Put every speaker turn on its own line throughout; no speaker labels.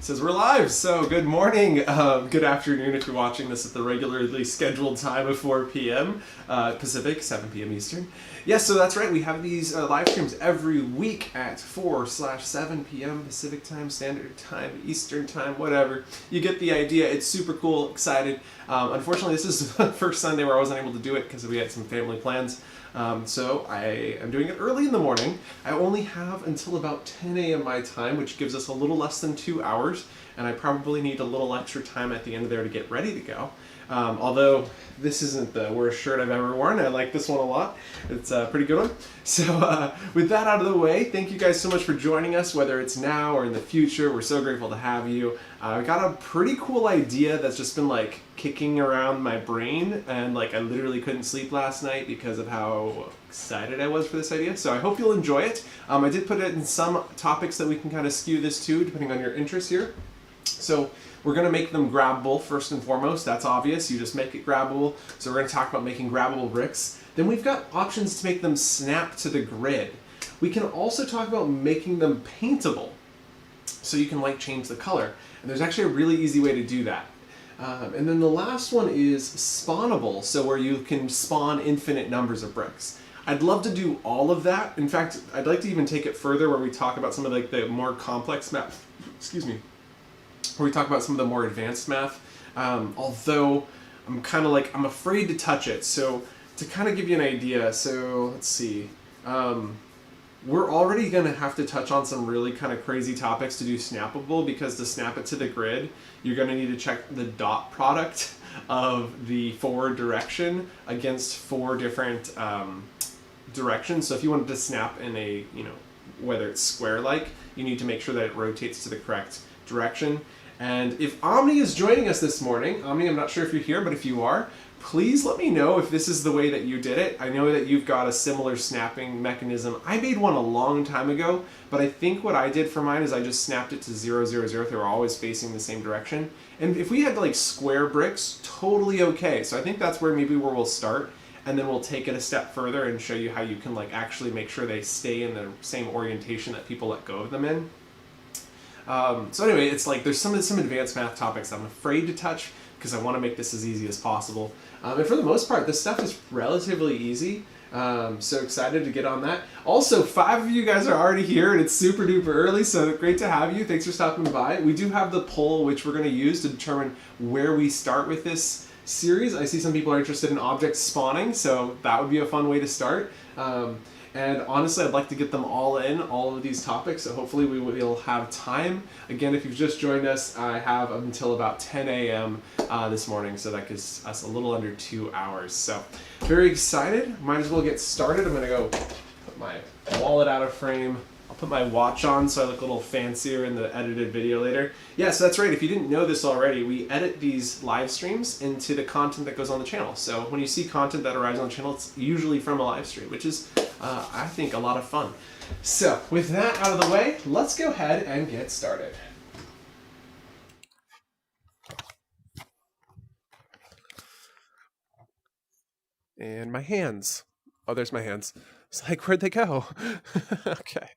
Says we're live, so good morning, good afternoon if you're watching this at the regularly scheduled time of 4 p.m. Pacific, 7 p.m. Eastern. Yes, so that's right, we have these live streams every week at 4/7 p.m. Pacific time, Standard Time, Eastern Time, whatever. You get the idea. It's super cool, excited. Unfortunately, this is the first Sunday where I wasn't able to do it because we had some family plans. So I am doing it early in the morning. I only have until about 10 a.m. my time, which gives us a little less than 2 hours, and I probably need a little extra time at the end of there to get ready to go. Although this isn't the worst shirt I've ever worn. I like this one a lot. It's a pretty good one. So with that out of the way, thank you guys so much for joining us, whether it's now or in the future. We're so grateful to have you. I got a pretty cool idea that's just been like kicking around my brain, and like I literally couldn't sleep last night because of how excited I was for this idea. So I hope you'll enjoy it. I did put it in some topics that we can kind of skew this to, depending on your interest here. So we're going to make them grabbable first and foremost. That's obvious. You just make it grabbable. So we're going to talk about making grabbable bricks. Then we've got options to make them snap to the grid. We can also talk about making them paintable. So you can like change the color. And there's actually a really easy way to do that. And then the last one is spawnable. So where you can spawn infinite numbers of bricks. I'd love to do all of that. In fact, I'd like to even take it further where we talk about some of like the more complex math. Excuse me. Where we talk about some of the more advanced math, although I'm kind of like, I'm afraid to touch it. So to kind of give you an idea, so let's see, we're already going to have to touch on some really kind of crazy topics to do snappable, because to snap it to the grid, you're going to need to check the dot product of the forward direction against 4 different directions. So if you wanted to snap in a, whether it's square-like, you need to make sure that it rotates to the correct direction. And if Omni is joining us this morning, Omni, I'm not sure if you're here, but if you are, please let me know if this is the way that you did it. I know that you've got a similar snapping mechanism. I made one a long time ago, but I think what I did for mine is I just snapped it to 0, 0, 0. They were always facing the same direction. And if we had like square bricks, totally okay. So I think that's where maybe where we'll start, and then we'll take it a step further and show you how you can like actually make sure they stay in the same orientation that people let go of them in. So anyway, it's like there's some advanced math topics I'm afraid to touch because I want to make this as easy as possible. And for the most part, this stuff is relatively easy. So excited to get on that. Also, 5 of you guys are already here, and it's super duper early, so great to have you. Thanks for stopping by. We do have the poll, which we're going to use to determine where we start with this series. I see some people are interested in object spawning, so that would be a fun way to start. And honestly, I'd like to get them all in, all of these topics, so hopefully we will have time. Again, if you've just joined us, I have until about 10 a.m. This morning, so that gives us a little under 2 hours. So, very excited. Might as well get started. I'm going to go put my wallet out of frame. I'll put my watch on so I look a little fancier in the edited video later. Yeah, so that's right. If you didn't know this already, we edit these live streams into the content that goes on the channel. So when you see content that arrives on the channel, it's usually from a live stream, which is, I think, a lot of fun. So with that out of the way, let's go ahead and get started. And my hands. Oh, there's my hands. It's like, where'd they go? Okay.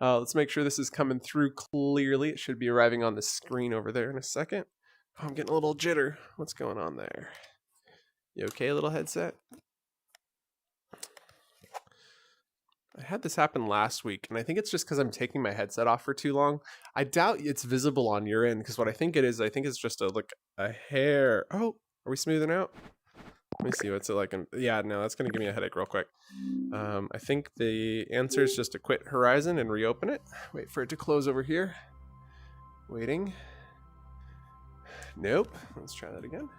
Let's make sure this is coming through clearly. It should be arriving on the screen over there in a second. Oh, I'm getting a little jitter. What's going on there? You okay, little headset? I had this happen last week, and I think it's just because I'm taking my headset off for too long. I doubt it's visible on your end, because what I think it is, I think it's just a hair. Oh, are we smoothing out? Let me see what's it like. Yeah, no, that's going to give me a headache real quick. I think the answer is just to quit Horizon and reopen it. Wait for it to close over here. Waiting. Nope. Let's try that again.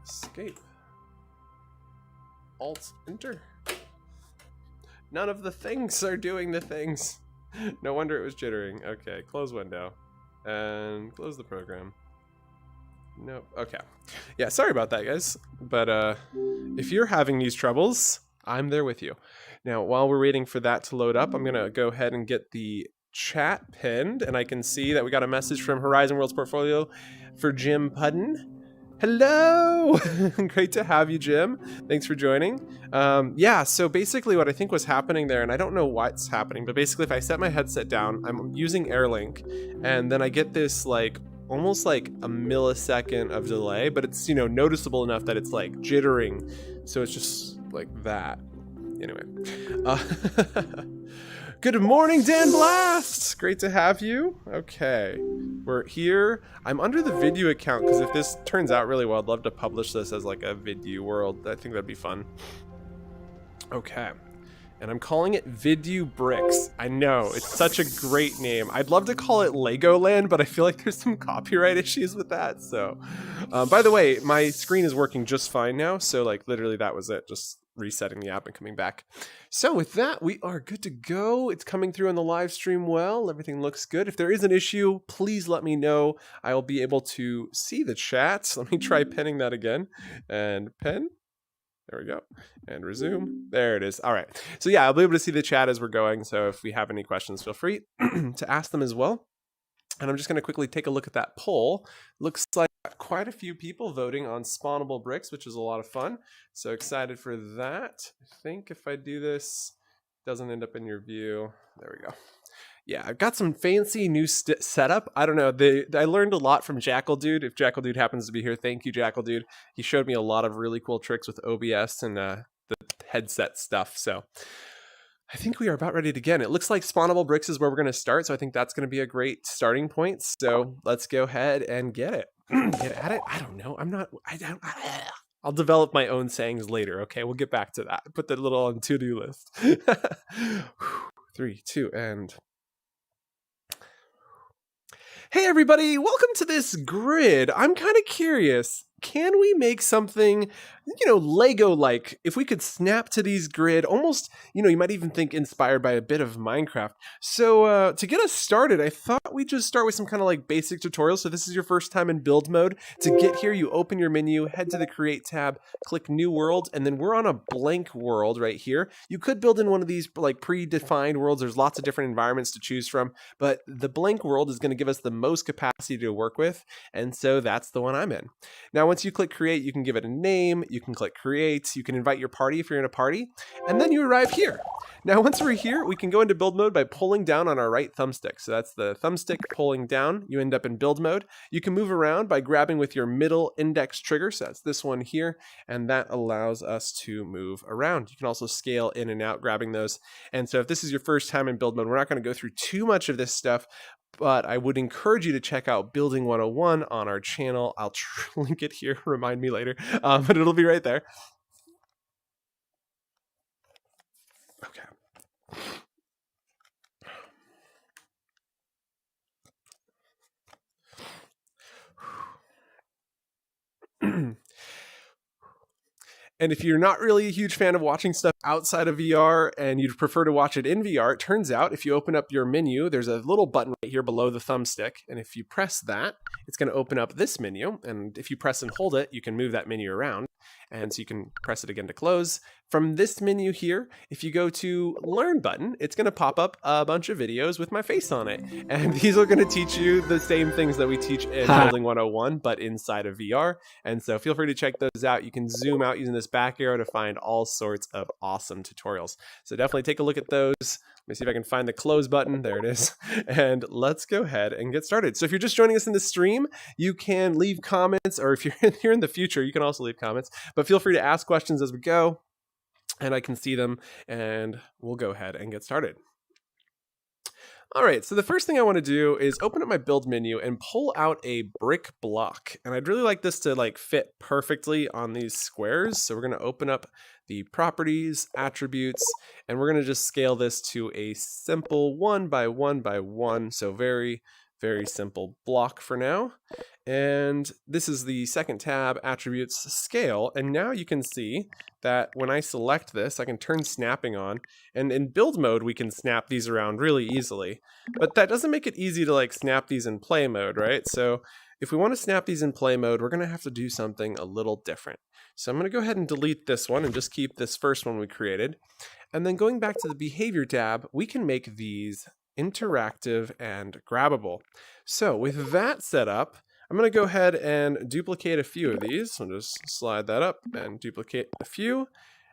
Escape. Alt Enter. None of the things are doing the things. No wonder it was jittering. Okay, close window. And close the program. Nope. Okay. Yeah, sorry about that, guys. But if you're having these troubles, I'm there with you. Now, while we're waiting for that to load up, I'm going to go ahead and get the chat pinned. And I can see that we got a message from Horizon Worlds Portfolio for Jim Pudden. Hello! Great to have you, Jim. Thanks for joining. Yeah, so basically what I think was happening there, and I don't know what's happening, but basically if I set my headset down, I'm using AirLink, and then I get this like almost like a millisecond of delay, but it's, you know, noticeable enough that it's like jittering. So it's just like that. Anyway. Good morning, Dan Blast! Great to have you. Okay, we're here. I'm under the Vidyuu account because if this turns out really well, I'd love to publish this as like a Vidyuu world. I think that'd be fun. Okay, and I'm calling it Vidyuu Bricks. I know, it's such a great name. I'd love to call it Legoland, but I feel like there's some copyright issues with that. So, by the way, my screen is working just fine now. So like literally that was it, just resetting the app and coming back. So with that, we are good to go. It's coming through on the live stream well. Everything looks good. If there is an issue, please let me know. I'll be able to see the chat. Let me try pinning that again. And pin. There we go. And resume. There it is. All right. So yeah, I'll be able to see the chat as we're going. So if we have any questions, feel free to ask them as well. And I'm just going to quickly take a look at that poll. Looks like quite a few people voting on spawnable bricks, which is a lot of fun. So excited for that. I think if I do this, it doesn't end up in your view. There we go. Yeah, I've got some fancy new setup. I don't know. I learned a lot from Jackal Dude. If Jackal Dude happens to be here, thank you, Jackal Dude. He showed me a lot of really cool tricks with OBS and the headset stuff. So I think we are about ready to begin. It looks like spawnable bricks is where we're going to start. So I think that's going to be a great starting point. So let's go ahead and get it. Get at it. I don't know. I'll develop my own sayings later. Okay, we'll get back to that. Put that little on to-do list. 3, 2, and... Hey everybody, welcome to this grid. I'm kind of curious, can we make something, you know, Lego-like? If we could snap to these grid, almost, you know, you might even think inspired by a bit of Minecraft. So to get us started, I thought we'd just start with some kind of like basic tutorial. So this is your first time in build mode. To get here, you open your menu, head to the Create tab, click New World, and then we're on a blank world right here. You could build in one of these like predefined worlds. There's lots of different environments to choose from, but the blank world is going to give us the most capacity to work with, and so that's the one I'm in. Now, once you click Create, you can give it a name, you can click Create, you can invite your party if you're in a party, and then you arrive here. Now, once we're here, we can go into build mode by pulling down on our right thumbstick. So that's the thumbstick pulling down. You end up in build mode. You can move around by grabbing with your middle index trigger. So that's this one here, and that allows us to move around. You can also scale in and out, grabbing those. And so if this is your first time in build mode, we're not going to go through too much of this stuff, but I would encourage you to check out Building 101 on our channel. I'll link it here, remind me later, but it'll be right there. Okay. And if you're not really a huge fan of watching stuff outside of VR and you'd prefer to watch it in VR, it turns out if you open up your menu, there's a little button right here below the thumbstick. And if you press that, it's going to open up this menu. And if you press and hold it, you can move that menu around. And so you can press it again to close. From this menu here, if you go to Learn button, it's going to pop up a bunch of videos with my face on it. And these are going to teach you the same things that we teach in Building 101, but inside of VR. And so feel free to check those out. You can zoom out using this back arrow to find all sorts of awesome tutorials. So definitely take a look at those. Let me see if I can find the close button. There it is. And let's go ahead and get started. So if you're just joining us in the stream, you can leave comments, or if you're here in the future, you can also leave comments, but feel free to ask questions as we go and I can see them, and we'll go ahead and get started. All right, so the first thing I want to do is open up my build menu and pull out a brick block. And I'd really like this to like fit perfectly on these squares. So we're going to open up the properties, attributes, and we're going to just scale this to a simple 1 by 1 by 1. So very simple block for now. And this is the second tab, attributes, scale. And now you can see that when I select this, I can turn snapping on. And in build mode, we can snap these around really easily. But that doesn't make it easy to like snap these in play mode, right? So if we want to snap these in play mode, we're going to have to do something a little different. So I'm going to go ahead and delete this one and just keep this first one we created. And then going back to the behavior tab, we can make these interactive and grabbable. So with that set up, I'm going to go ahead and duplicate a few of these. I'll just slide that up and duplicate a few.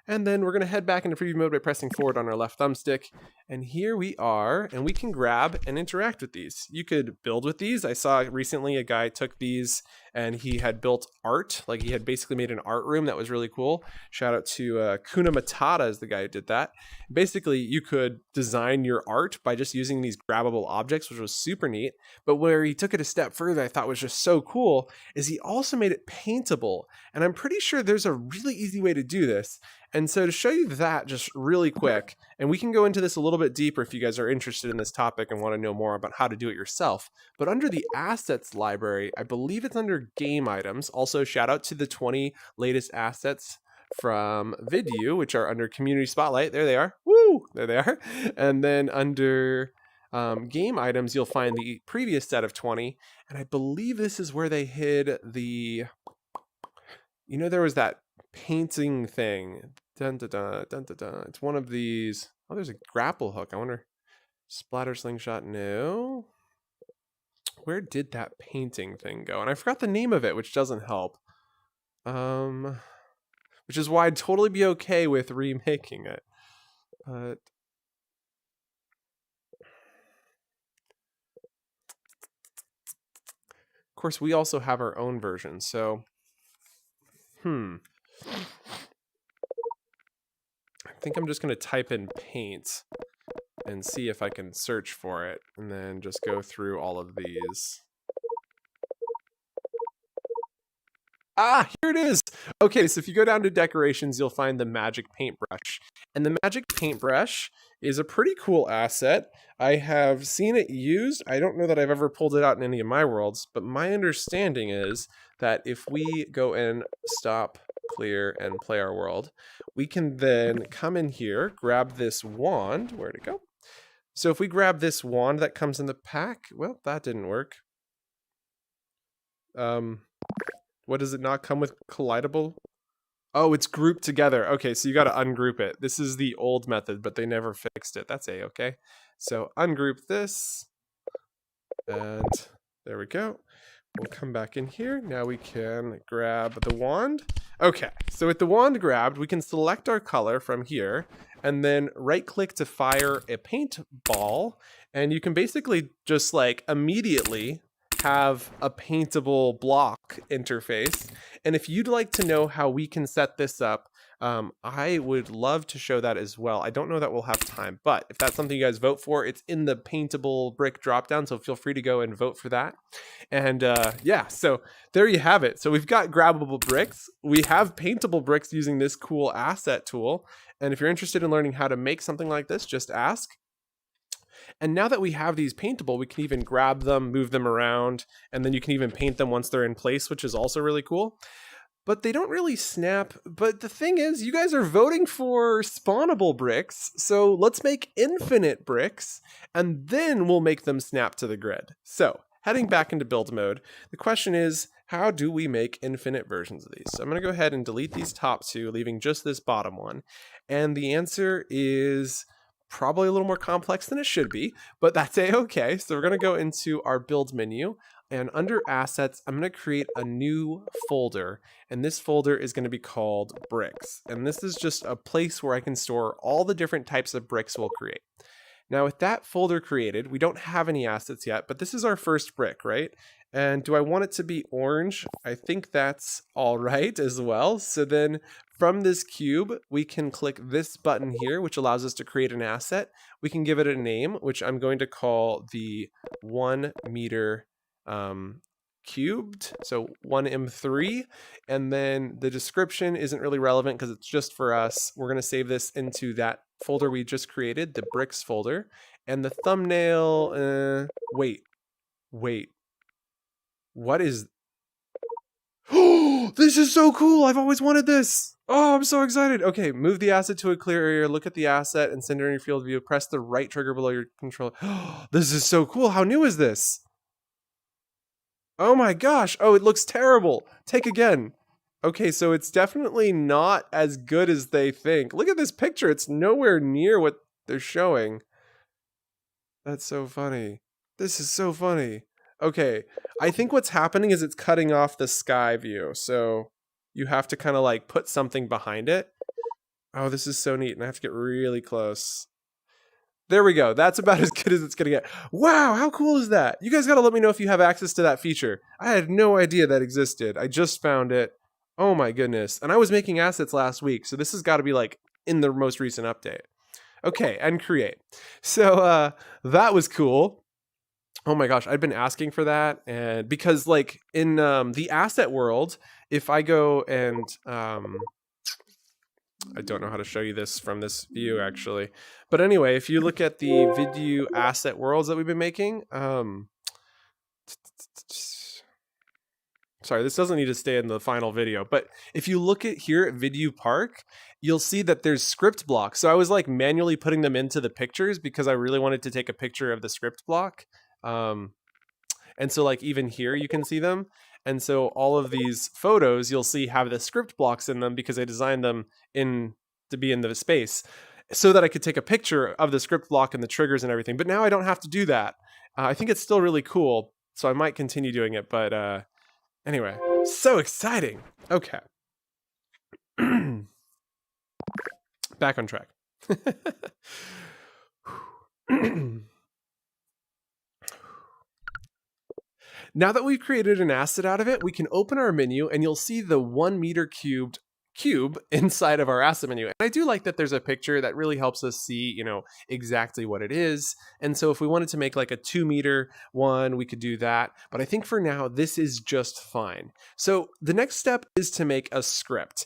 And then we're going to head back into preview mode by pressing forward on our left thumbstick. And here we are, and we can grab and interact with these. You could build with these. I saw recently a guy took these and he had built art. Like he had basically made an art room that was really cool. Shout out to Kuna Matata is the guy who did that. Basically, you could design your art by just using these grabbable objects, which was super neat. But where he took it a step further, I thought was just so cool, is he also made it paintable. And I'm pretty sure there's a really easy way to do this. And so to show you that just really quick, and we can go into this a little bit deeper if you guys are interested in this topic and want to know more about how to do it yourself. But under the assets library, I believe it's under game items. Also, shout out to the 20 latest assets from Vidyuu, which are under community spotlight. There they are. Woo! There they are. And then under game items, you'll find the previous set of 20. And I believe this is where they hid the, you know, there was that painting thing. Dun, dun, dun, dun, dun, dun. It's one of these. Oh, there's a grapple hook. I wonder. Splatter slingshot. No. Where did that painting thing go? And I forgot the name of it, which doesn't help. Which is why I'd totally be okay with remaking it. But of course, we also have our own version. So, I think I'm just going to type in paint and see if I can search for it, and then just go through all of these. Ah, here it is. Okay, so if you go down to decorations, you'll find the magic paintbrush. And the magic paintbrush is a pretty cool asset. I have seen it used. I don't know that I've ever pulled it out in any of my worlds, but my understanding is that if we go and stop, clear, and play our world, we can then come in here, grab this wand. Where'd it go? So if we grab this wand that comes in the pack, well, that didn't work. What does it not come with? Collideable? Oh, it's grouped together. Okay, so you got to ungroup it. This is the old method, but they never fixed it. That's A-okay. So ungroup this. And there we go. We'll come back in here. Now we can grab the wand. Okay, so with the wand grabbed, we can select our color from here and then right-click to fire a paintball. And you can basically just like immediately have a paintable block interface. And if you'd like to know how we can set this up, I would love to show that as well. I don't know that we'll have time, but if that's something you guys vote for, it's in the paintable brick dropdown, so feel free to go and vote for that. And yeah, so there you have it. So we've got grabbable bricks. We have paintable bricks using this cool asset tool. And if you're interested in learning how to make something like this, just ask. And now that we have these paintable, we can even grab them, move them around, and then you can even paint them once they're in place, which is also really cool. But they don't really snap. But the thing is, you guys are voting for spawnable bricks, so let's make infinite bricks, and then we'll make them snap to the grid. So, heading back into build mode, the question is, how do we make infinite versions of these? So I'm going to go ahead and delete these top two, leaving just this bottom one. And the answer is probably a little more complex than it should be, but that's A-okay. So we're going to go into our build menu, and under assets, I'm going to create a new folder, and this folder is going to be called bricks. And this is just a place where I can store all the different types of bricks we'll create. Now with that folder created, we don't have any assets yet, but this is our first brick, right? And do I want it to be orange? I think that's all right as well. So then from this cube, we can click this button here, which allows us to create an asset. We can give it a name, which I'm going to call the 1 meter cubed, so 1m3. And then the description isn't really relevant because it's just for us. We're going to save this into that folder we just created, the bricks folder. And the thumbnail, wait. What is... Oh, this is so cool! I've always wanted this! Oh, I'm so excited! Okay, move the asset to a clear area, look at the asset, and send it in your field of view. Press the right trigger below your controller. This is so cool! How new is this? Oh my gosh! Oh, it looks terrible! Take again! Okay, so it's definitely not as good as they think. Look at this picture! It's nowhere near what they're showing. That's so funny. This is so funny. Okay, I think what's happening is it's cutting off the sky view. So you have to kind of like put something behind it. Oh, this is so neat. And I have to get really close. There we go. That's about as good as it's going to get. Wow, how cool is that? You guys got to let me know if you have access to that feature. I had no idea that existed. I just found it. Oh my goodness. And I was making assets last week, so this has got to be like in the most recent update. Okay, and create. So that was cool. Oh my gosh, I've been asking for that, and because like in the asset world, if I go and I don't know how to show you this from this view actually, but anyway, if you look at the Vidyuu asset worlds that we've been making, sorry, this doesn't need to stay in the final video, but if you look at here at Vidyuu Park, you'll see that there's script blocks. So I was like manually putting them into the pictures because I really wanted to take a picture of the script block. And so like even here you can see them. And so all of these photos you'll see have the script blocks in them because I designed them in to be in the space so that I could take a picture of the script block and the triggers and everything. But now I don't have to do that. I think it's still really cool. So I might continue doing it. But anyway, so exciting. Okay. Back on track. Now that we've created an asset out of it, we can open our menu and you'll see the 1 meter cubed cube inside of our asset menu. And I do like that there's a picture that really helps us see, you know, exactly what it is. And so if we wanted to make like a 2 meter one, we could do that. But I think for now, this is just fine. So the next step is to make a script.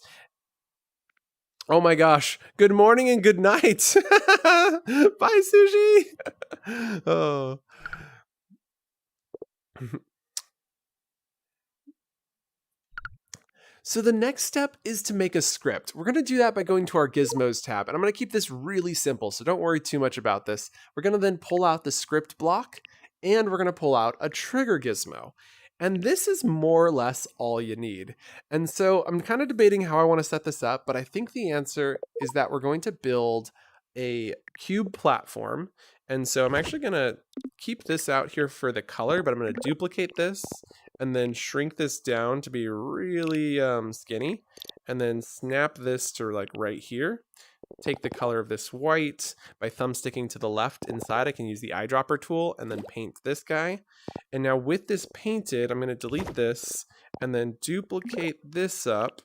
Oh my gosh. Good morning and good night. Bye, Sushi. Oh. So the next step is to make a script. We're going to do that by going to our Gizmos tab, and I'm going to keep this really simple, so don't worry too much about this. We're going to then pull out the script block, and we're going to pull out a trigger gizmo. And this is more or less all you need. And so I'm kind of debating how I want to set this up, but I think the answer is that we're going to build a cube platform. And so I'm actually going to keep this out here for the color, but I'm going to duplicate this and then shrink this down to be really skinny, and then snap this to like right here. Take the color of this white by thumbsticking to the left inside. I can use the eyedropper tool and then paint this guy. And now with this painted, I'm going to delete this and then duplicate this up.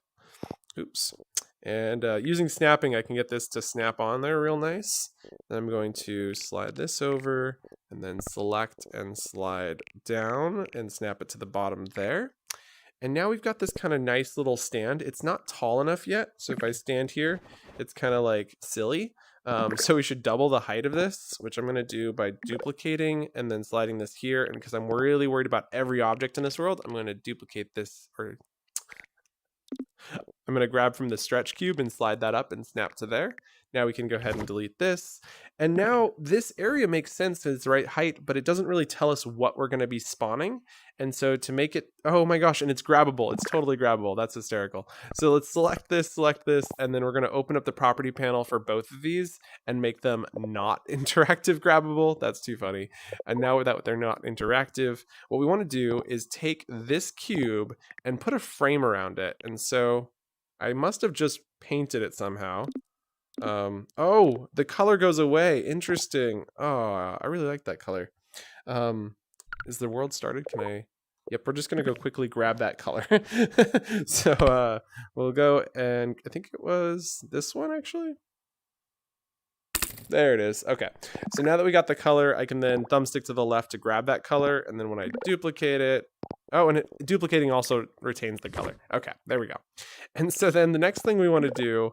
Oops. And using snapping, I can get this to snap on there real nice. Then I'm going to slide this over and then select and slide down and snap it to the bottom there. And now we've got this kind of nice little stand. It's not tall enough yet, so if I stand here, it's kind of like silly. So we should double the height of this, which I'm going to do by duplicating and then sliding this here. And because I'm really worried about every object in this world, I'm going to duplicate this, or I'm going to grab from the stretch cube and slide that up and snap to there. Now we can go ahead and delete this. And now this area makes sense at its right height, but it doesn't really tell us what we're going to be spawning. And so to make it, oh my gosh, and it's grabbable. It's totally grabbable. That's hysterical. So let's select this, and then we're going to open up the property panel for both of these and make them not interactive grabbable. That's too funny. And now that they're not interactive, what we want to do is take this cube and put a frame around it. And so I must have just painted it somehow. Oh, the color goes away. Interesting. Oh, I really like that color. Is the world started? Can I? Yep, we're just gonna go quickly grab that color. So we'll go, and I think it was this one actually. There it is. Okay. So now that we got the color, I can then thumbstick to the left to grab that color, and then when I duplicate it, oh, and duplicating also retains the color. Okay, there we go. And so then the next thing we want to do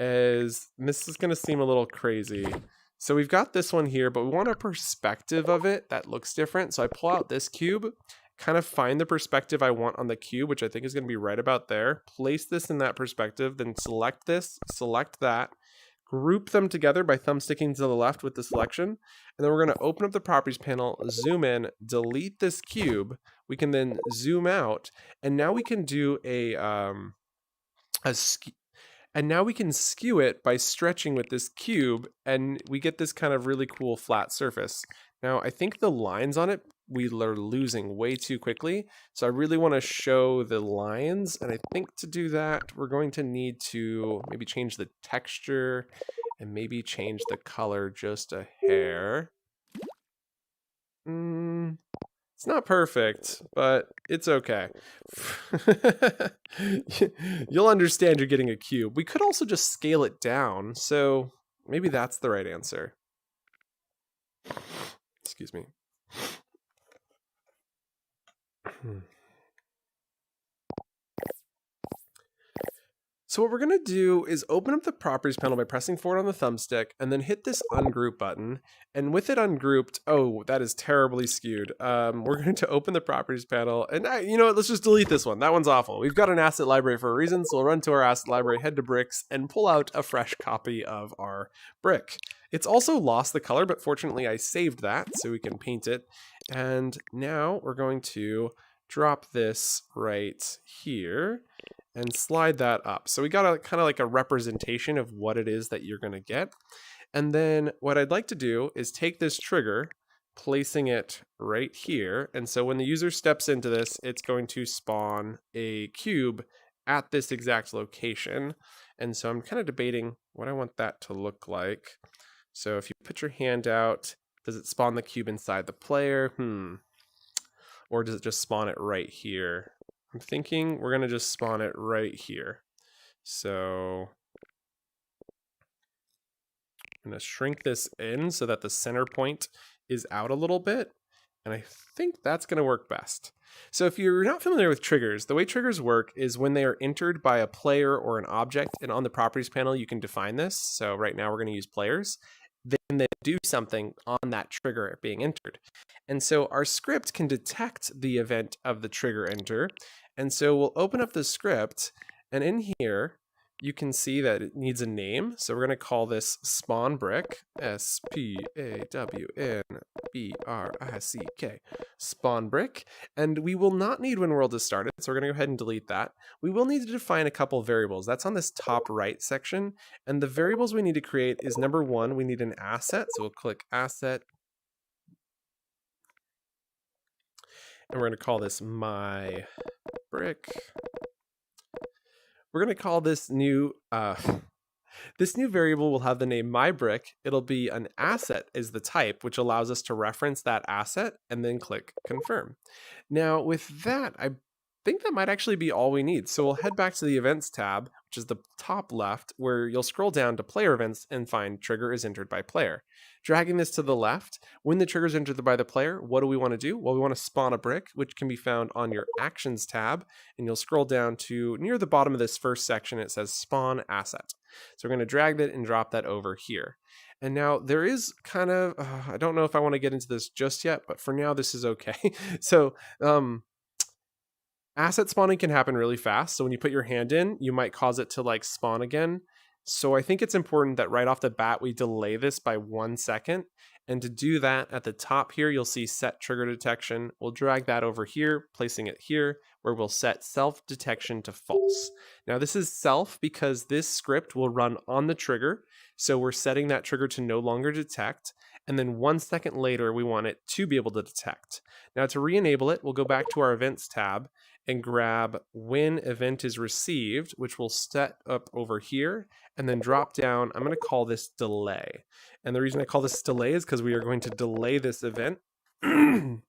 is, and this is going to seem a little crazy. So we've got this one here, but we want a perspective of it that looks different. So I pull out this cube, kind of find the perspective I want on the cube, which I think is going to be right about there. Place this in that perspective, then select this, select that, group them together by thumbsticking to the left with the selection. And then we're going to open up the properties panel, zoom in, delete this cube. We can then zoom out, and now we can do and now we can skew it by stretching with this cube, and we get this kind of really cool flat surface. Now, I think the lines on it we are losing way too quickly. So I really want to show the lines. And I think to do that, we're going to need to maybe change the texture and maybe change the color just a hair. It's not perfect, but it's okay. You'll understand you're getting a cube. We could also just scale it down, so maybe that's the right answer. Excuse me. So what we're going to do is open up the properties panel by pressing forward on the thumbstick and then hit this ungroup button. And with it ungrouped, oh, that is terribly skewed. We're going to open the properties panel and you know what, let's just delete this one. That one's awful. We've got an asset library for a reason. So we'll run to our asset library, head to bricks and pull out a fresh copy of our brick. It's also lost the color, but fortunately I saved that so we can paint it. And now we're going to drop this right here and slide that up. So we got a kind of like a representation of what it is that you're going to get. And then what I'd like to do is take this trigger, placing it right here. And so when the user steps into this, it's going to spawn a cube at this exact location. And so I'm kind of debating what I want that to look like. So if you put your hand out, does it spawn the cube inside the player? Or does it just spawn it right here? I'm thinking we're going to just spawn it right here. So I'm going to shrink this in so that the center point is out a little bit. And I think that's going to work best. So if you're not familiar with triggers, the way triggers work is when they are entered by a player or an object. And on the properties panel, you can define this. So right now we're going to use players. Then they do something on that trigger being entered. And so our script can detect the event of the trigger enter. And so we'll open up the script, and in here, you can see that it needs a name. So we're going to call this spawn brick, SPAWNBRICK, spawn brick. And we will not need when world is started, so we're going to go ahead and delete that. We will need to define a couple variables. That's on this top right section. And the variables we need to create is number one, we need an asset. So we'll click asset. And we're going to call this my brick. We're going to call this new variable will have the name myBrick. It'll be an asset is the type, which allows us to reference that asset and then click confirm. Now with that, I think that might actually be all we need. So we'll head back to the events tab, which is the top left, where you'll scroll down to player events and find trigger is entered by player. Dragging this to the left, when the trigger is entered by the player, what do we want to do? Well, we want to spawn a brick, which can be found on your actions tab, and you'll scroll down to near the bottom of this first section. It says spawn asset. So we're going to drag that and drop that over here. And now there is kind of, I don't know if I want to get into this just yet, but for now this is okay. So asset spawning can happen really fast. So when you put your hand in, you might cause it to like spawn again. So I think it's important that right off the bat, we delay this by 1 second. And to do that, at the top here, you'll see set trigger detection. We'll drag that over here, placing it here, where we'll set self detection to false. Now this is self because this script will run on the trigger. So we're setting that trigger to no longer detect. And then 1 second later, we want it to be able to detect. Now to re-enable it, we'll go back to our events tab and grab when event is received, which we'll set up over here, and then drop down. I'm going to call this delay. And the reason I call this delay is because we are going to delay this event. And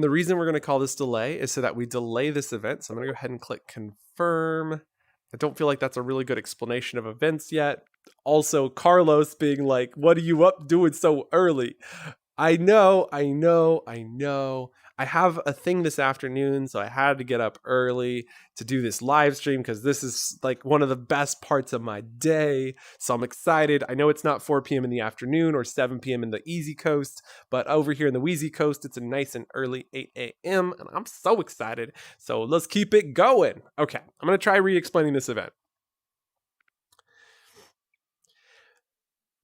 the reason we're going to call this delay is so that we delay this event. So I'm going to go ahead and click confirm. I don't feel like that's a really good explanation of events yet. Also, Carlos being like, what are you up doing so early? I know. I have a thing this afternoon, so I had to get up early to do this live stream because this is like one of the best parts of my day. So I'm excited. I know it's not 4 p.m. in the afternoon or 7 p.m. in the Easy Coast, but over here in the Wheezy Coast, it's a nice and early 8 a.m. and I'm so excited. So let's keep it going. Okay, I'm going to try re-explaining this event.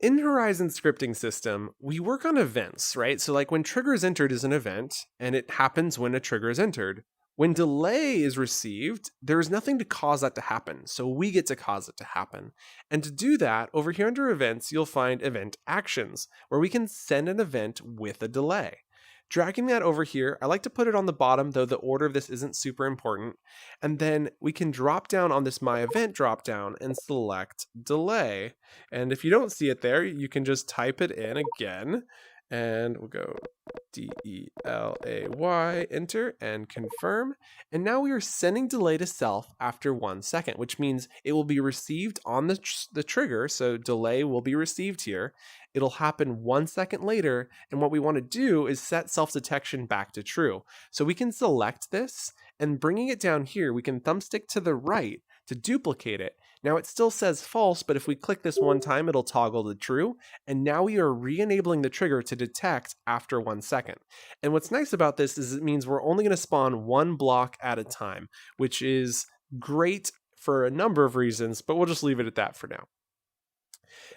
In Horizon scripting system, we work on events, right? So like when trigger is entered is an event and it happens when a trigger is entered. When delay is received, there is nothing to cause that to happen, so we get to cause it to happen. And to do that, over here under events, you'll find event actions, where we can send an event with a delay. Dragging that over here, I like to put it on the bottom, though the order of this isn't super important. And then we can drop down on this My Event drop down and select delay. And if you don't see it there, you can just type it in again. And we'll go DELAY, enter, and confirm. And now we are sending delay to self after 1 second, which means it will be received on the trigger. So delay will be received here. It'll happen 1 second later. And what we want to do is set self-detection back to true. So we can select this, and bringing it down here, we can thumbstick to the right to duplicate it. Now it still says false, but if we click this one time, it'll toggle to true. And now we are re-enabling the trigger to detect after 1 second. And what's nice about this is it means we're only going to spawn one block at a time, which is great for a number of reasons, but we'll just leave it at that for now.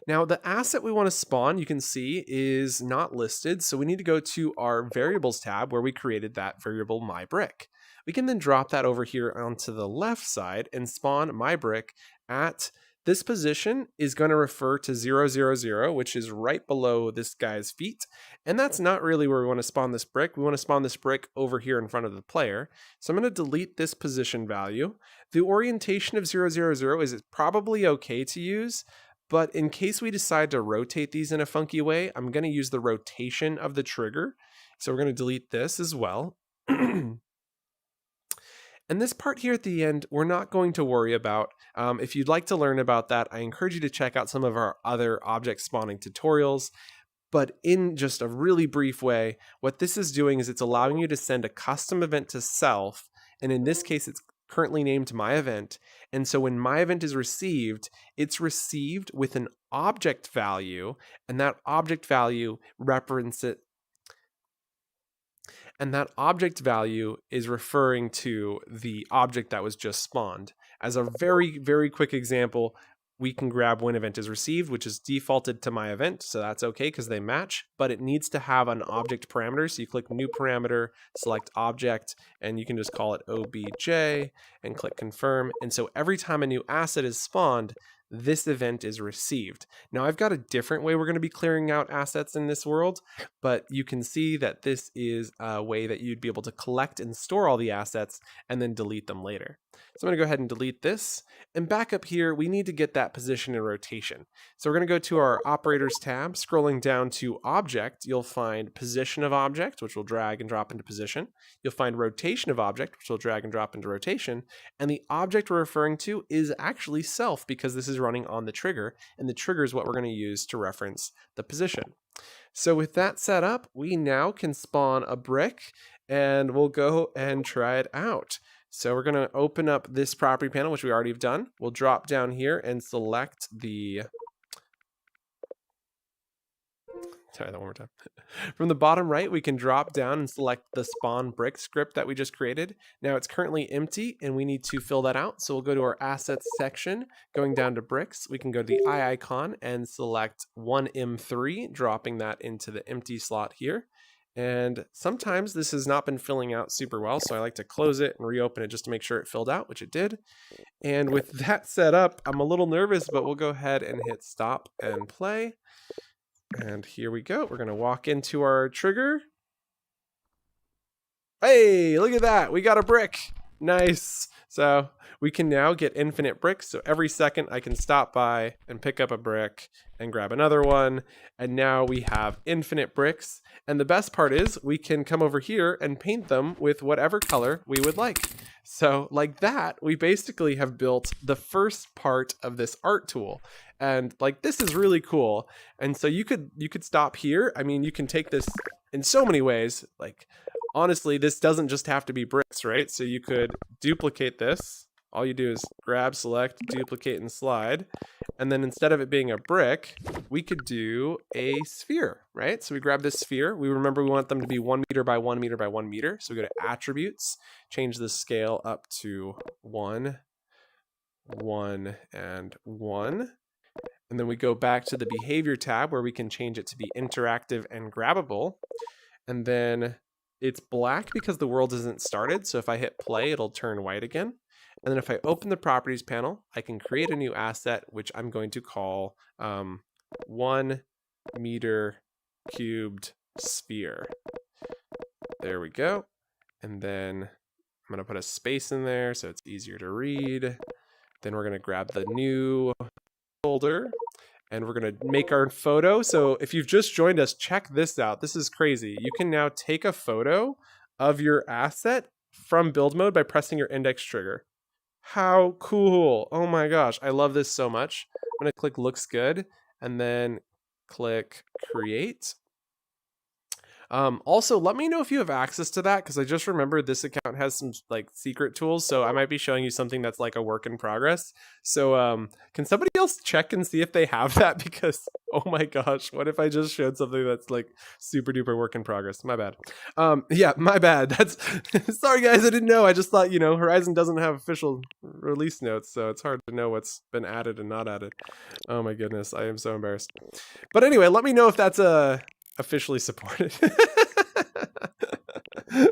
Now the asset we want to spawn, you can see, is not listed. So we need to go to our variables tab where we created that variable myBrick. We can then drop that over here onto the left side and spawn myBrick at this position is going to refer to 0, 0, 0, which is right below this guy's feet. And that's not really where we want to spawn this brick. We want to spawn this brick over here in front of the player. So I'm going to delete this position value. The orientation of 0, 0, 0 is probably okay to use, but in case we decide to rotate these in a funky way, I'm going to use the rotation of the trigger. So we're going to delete this as well. And this part here at the end, we're not going to worry about. If you'd like to learn about that, I encourage you to check out some of our other object spawning tutorials. But in just a really brief way, what this is doing is it's allowing you to send a custom event to self. And in this case, it's currently named myEvent. And so when myEvent is received, it's received with an object value, and that object value references and that object value is referring to the object that was just spawned. As a very, very quick example, we can grab when event is received, which is defaulted to myEvent, so that's okay because they match, but it needs to have an object parameter. So you click new parameter, select object, and you can just call it obj and click confirm. And so every time a new asset is spawned, this event is received. Now I've got a different way we're going to be clearing out assets in this world, but you can see that this is a way that you'd be able to collect and store all the assets and then delete them later. So I'm going to go ahead and delete this, and back up here we need to get that position and rotation. So we're going to go to our operators tab, scrolling down to object, you'll find position of object, which will drag and drop into position. You'll find rotation of object, which will drag and drop into rotation, and the object we're referring to is actually self because this is running on the trigger, and the trigger is what we're going to use to reference the position. So with that set up, we now can spawn a brick, and we'll go and try it out. So we're going to open up this property panel, which we already have done. We'll drop down here and select the... Try that one more time. From the bottom right, we can drop down and select the spawn brick script that we just created. Now it's currently empty and we need to fill that out. So we'll go to our assets section, going down to bricks. We can go to the eye icon and select 1M3, dropping that into the empty slot here. And sometimes this has not been filling out super well, so I like to close it and reopen it just to make sure it filled out, which it did. And with that set up, I'm a little nervous, but we'll go ahead and hit stop and play. And here we go. We're going to walk into our trigger. Hey, look at that. We got a brick. Nice. So we can now get infinite bricks. So every second I can stop by and pick up a brick and grab another one. And now we have infinite bricks. And the best part is we can come over here and paint them with whatever color we would like. So like that, we basically have built the first part of this art tool. And like, this is really cool. And so you could stop here. I mean, you can take this in so many ways. Like, honestly, this doesn't just have to be bricks, right? So you could duplicate this. All you do is grab, select, duplicate, and slide. And then instead of it being a brick, we could do a sphere, right? So we grab this sphere. We want them to be 1 meter by 1 meter by 1 meter. So we go to attributes, change the scale up to 1, 1, and 1. And then we go back to the behavior tab where we can change it to be interactive and grabbable. And then it's black because the world isn't started. So if I hit play, it'll turn white again. And then if I open the properties panel, I can create a new asset, which I'm going to call 1 meter cubed sphere. There we go. And then I'm going to put a space in there so it's easier to read. Then we're going to grab the new folder and we're going to make our photo. So if you've just joined us, check this out. This is crazy. You can now take a photo of your asset from build mode by pressing your index trigger. How cool. Oh my gosh. I love this so much. I'm going to click looks good and then click create. Also, let me know if you have access to that, because I just remembered this account has some like secret tools, so I might be showing you something that's like a work in progress. So can somebody else check and see if they have that? Because oh my gosh, what if I just showed something that's like super duper work in progress? My bad. Yeah, my bad. That's sorry guys, I didn't know. I just thought, you know, Horizon doesn't have official release notes, so it's hard to know what's been added and not added. Oh my goodness, I am so embarrassed. But anyway, let me know if that's officially supported.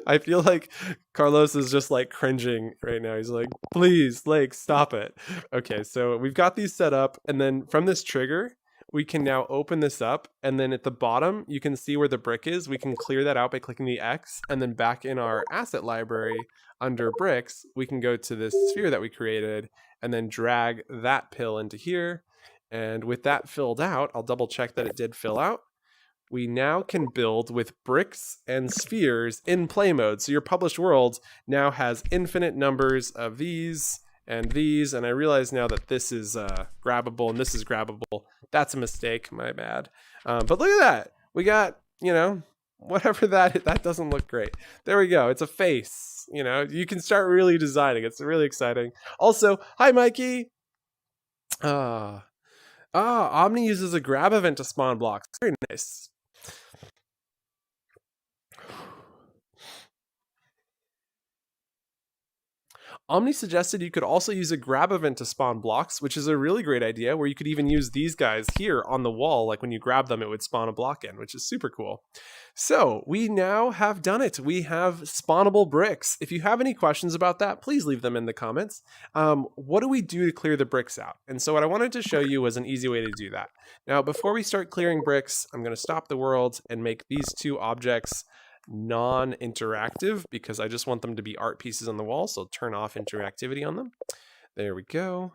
I feel like Carlos is just like cringing right now. He's like, please, like, stop it. Okay, so we've got these set up, and then from this trigger, we can now open this up, and then at the bottom, you can see where the brick is. We can clear that out by clicking the X, and then back in our asset library under bricks, we can go to this sphere that we created, and then drag that pill into here. And with that filled out, I'll double check that it did fill out. We now can build with bricks and spheres in play mode. So your published world now has infinite numbers of these and these. And I realize now that this is grabbable and this is grabbable. That's a mistake, my bad. But look at that. We got, you know, whatever that doesn't look great. There we go. It's a face. You know, you can start really designing. It's really exciting. Also, hi, Mikey. Omni uses a grab event to spawn blocks. Very nice. Omni suggested you could also use a grab event to spawn blocks, which is a really great idea, where you could even use these guys here on the wall. Like when you grab them, it would spawn a block in, which is super cool. So we now have done it. We have spawnable bricks. If you have any questions about that, please leave them in the comments. What do we do to clear the bricks out? And so what I wanted to show you was an easy way to do that. Now, before we start clearing bricks, I'm going to stop the world and make these two objects non-interactive because I just want them to be art pieces on the wall. So turn off interactivity on them. There we go.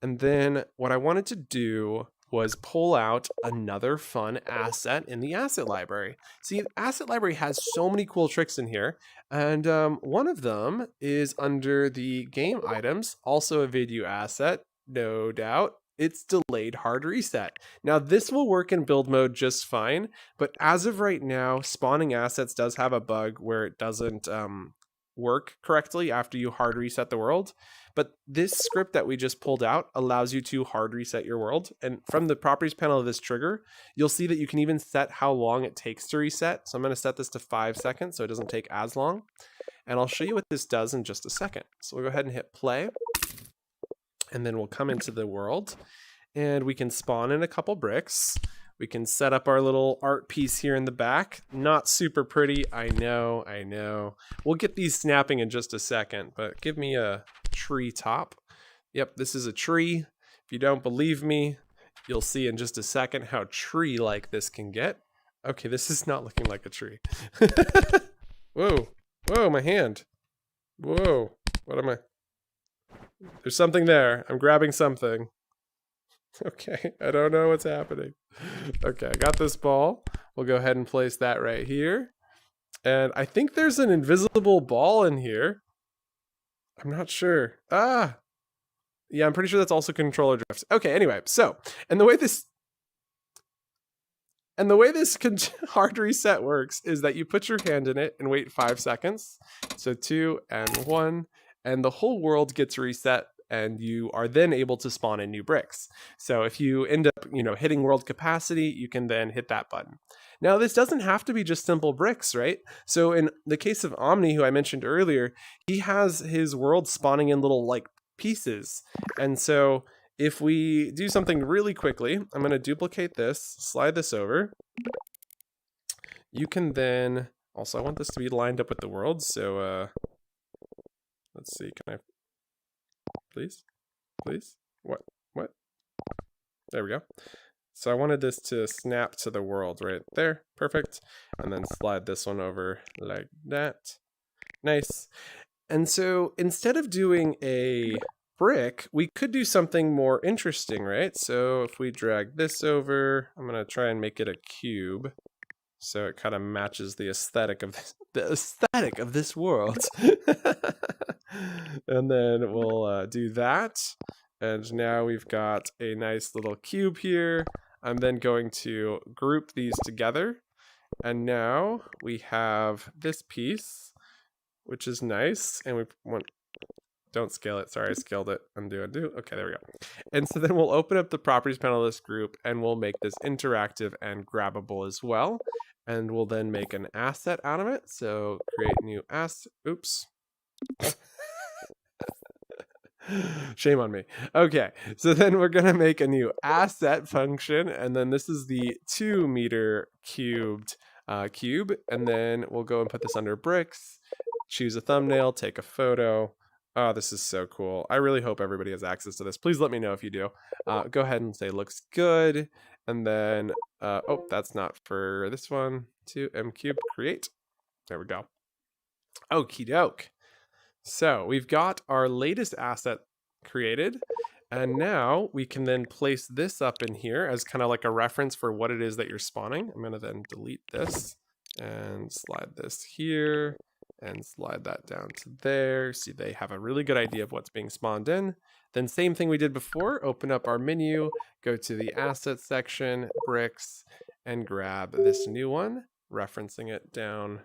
And then what I wanted to do was pull out another fun asset in the asset library. See, the asset library has so many cool tricks in here. And one of them is under the game items, also a Vidyuu asset, no doubt. It's delayed hard reset. Now this will work in build mode just fine, but as of right now, spawning assets does have a bug where it doesn't work correctly after you hard reset the world. But this script that we just pulled out allows you to hard reset your world. And from the properties panel of this trigger, you'll see that you can even set how long it takes to reset. So I'm going to set this to 5 seconds so it doesn't take as long. And I'll show you what this does in just a second. So we'll go ahead and hit play. And then we'll come into the world and we can spawn in a couple bricks. We can set up our little art piece here in the back. Not super pretty, I know. We'll get these snapping in just a second, but give me a tree top. Yep, this is a tree. If you don't believe me, you'll see in just a second how tree-like this can get. Okay, this is not looking like a tree. Whoa, my hand. Whoa, what am I? There's something there. I'm grabbing something. Okay, I don't know what's happening. Okay, I got this ball. We'll go ahead and place that right here. And I think there's an invisible ball in here. I'm not sure. Yeah, I'm pretty sure that's also controller drift. Okay, anyway, so, and the way this hard reset works is that you put your hand in it and wait 5 seconds. So 2 and 1. And the whole world gets reset and you are then able to spawn in new bricks. So if you end up, hitting world capacity, you can then hit that button. Now this doesn't have to be just simple bricks, right? So in the case of Omni, who I mentioned earlier, he has his world spawning in little like pieces. And so if we do something really quickly, I'm going to duplicate this, slide this over. You can then Also, I want this to be lined up with the world, so let's see, can I, please? Please? What? There we go. So I wanted this to snap to the world right there. Perfect. And then slide this one over like that. Nice. And so instead of doing a brick, we could do something more interesting, right? So if we drag this over, I'm going to try and make it a cube. So it kind of matches the aesthetic of this world. And then we'll do that. And now we've got a nice little cube here. I'm then going to group these together. And now we have this piece, which is nice. And we want, don't scale it. Sorry, I scaled it. Undo. Okay, there we go. And so then we'll open up the properties panel of this group and we'll make this interactive and grabbable as well. And we'll then make an asset out of it. So create new asset. Oops. Shame on me. Okay, so then we're going to make a new asset function. And then this is the 2 meter cubed cube. And then we'll go and put this under bricks. Choose a thumbnail, take a photo. Oh, this is so cool. I really hope everybody has access to this. Please let me know if you do. Go ahead and say looks good. And then, oh, that's not for this one. 2m cube, create. There we go. Okie doke. So we've got our latest asset created. And now we can then place this up in here as kind of like a reference for what it is that you're spawning. I'm going to then delete this and slide this here. And slide that down to there. See, they have a really good idea of what's being spawned in. Then same thing we did before, open up our menu, go to the assets section, bricks, and grab this new one, referencing it down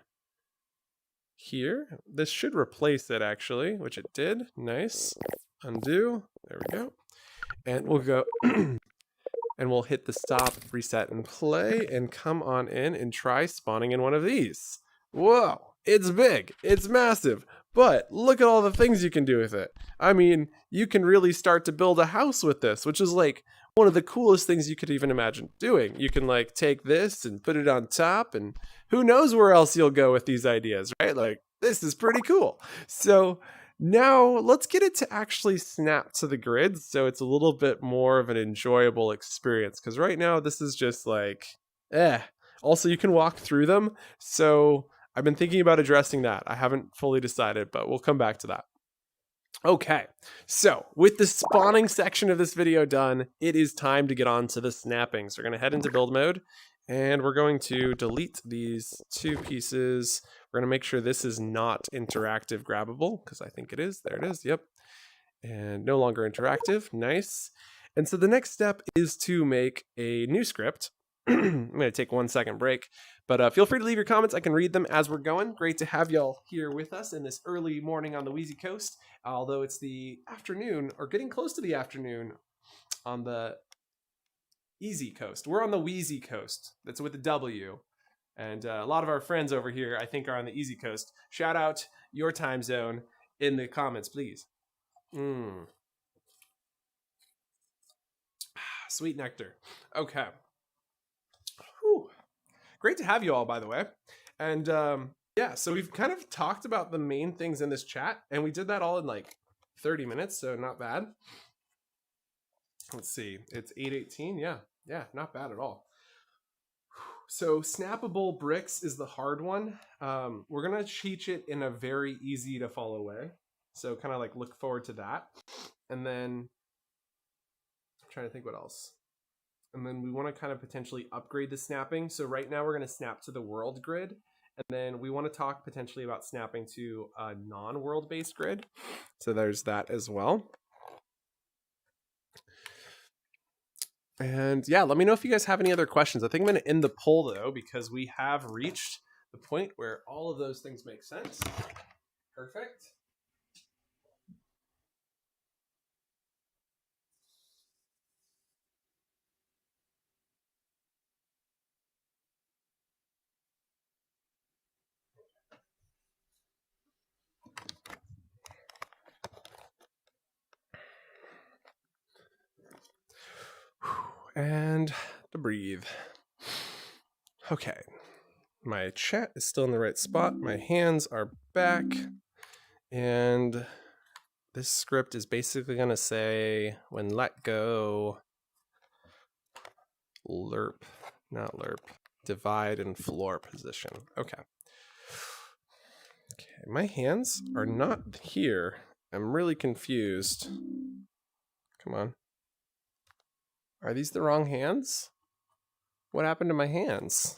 here. This should replace it actually, which it did. Nice. Undo. There we go. And we'll go and we'll hit the stop, reset, and play, and come on in and try spawning in one of these. Whoa. It's big, it's massive, but look at all the things you can do with it. I mean, you can really start to build a house with this, which is like one of the coolest things you could even imagine doing. You can like take this and put it on top, and who knows where else you'll go with these ideas, right? Like, this is pretty cool. So now let's get it to actually snap to the grid so it's a little bit more of an enjoyable experience, because right now this is just like, Also, you can walk through them, so I've been thinking about addressing that. I haven't fully decided, but we'll come back to that. Okay, so with the spawning section of this video done, it is time to get on to the snapping. So we're going to head into build mode, and we're going to delete these 2 pieces. We're going to make sure this is not interactive grabbable, because I think it is. There it is, yep. And no longer interactive, nice. And so the next step is to make a new script. I'm going to take 1 second break, but feel free to leave your comments. I can read them as we're going. Great to have y'all here with us in this early morning on the Wheezy Coast, although it's the afternoon, or getting close to the afternoon on the Easy Coast. We're on the Wheezy Coast. That's with a W. And a lot of our friends over here, I think, are on the Easy Coast. Shout out your time zone in the comments, please. Sweet nectar. Okay. Whew. Great to have you all, by the way. And yeah, so we've kind of talked about the main things in this chat, and we did that all in like 30 minutes, so not bad. Let's see, it's 8:18. Yeah, not bad at all. So snappable bricks is the hard one. We're gonna teach it in a very easy to follow way. So kind of like look forward to that. And then I'm trying to think what else. And then we want to kind of potentially upgrade the snapping. So right now we're going to snap to the world grid. And then we want to talk potentially about snapping to a non-world based grid. So there's that as well. And yeah, let me know if you guys have any other questions. I think I'm going to end the poll though, because we have reached the point where all of those things make sense. Perfect. And to breathe. Okay. My chat is still in the right spot. My hands are back. And this script is basically going to say when let go, lerp, not lerp, divide and floor position. Okay. Okay, my hands are not here. I'm really confused. Come on. Are these the wrong hands? What happened to my hands?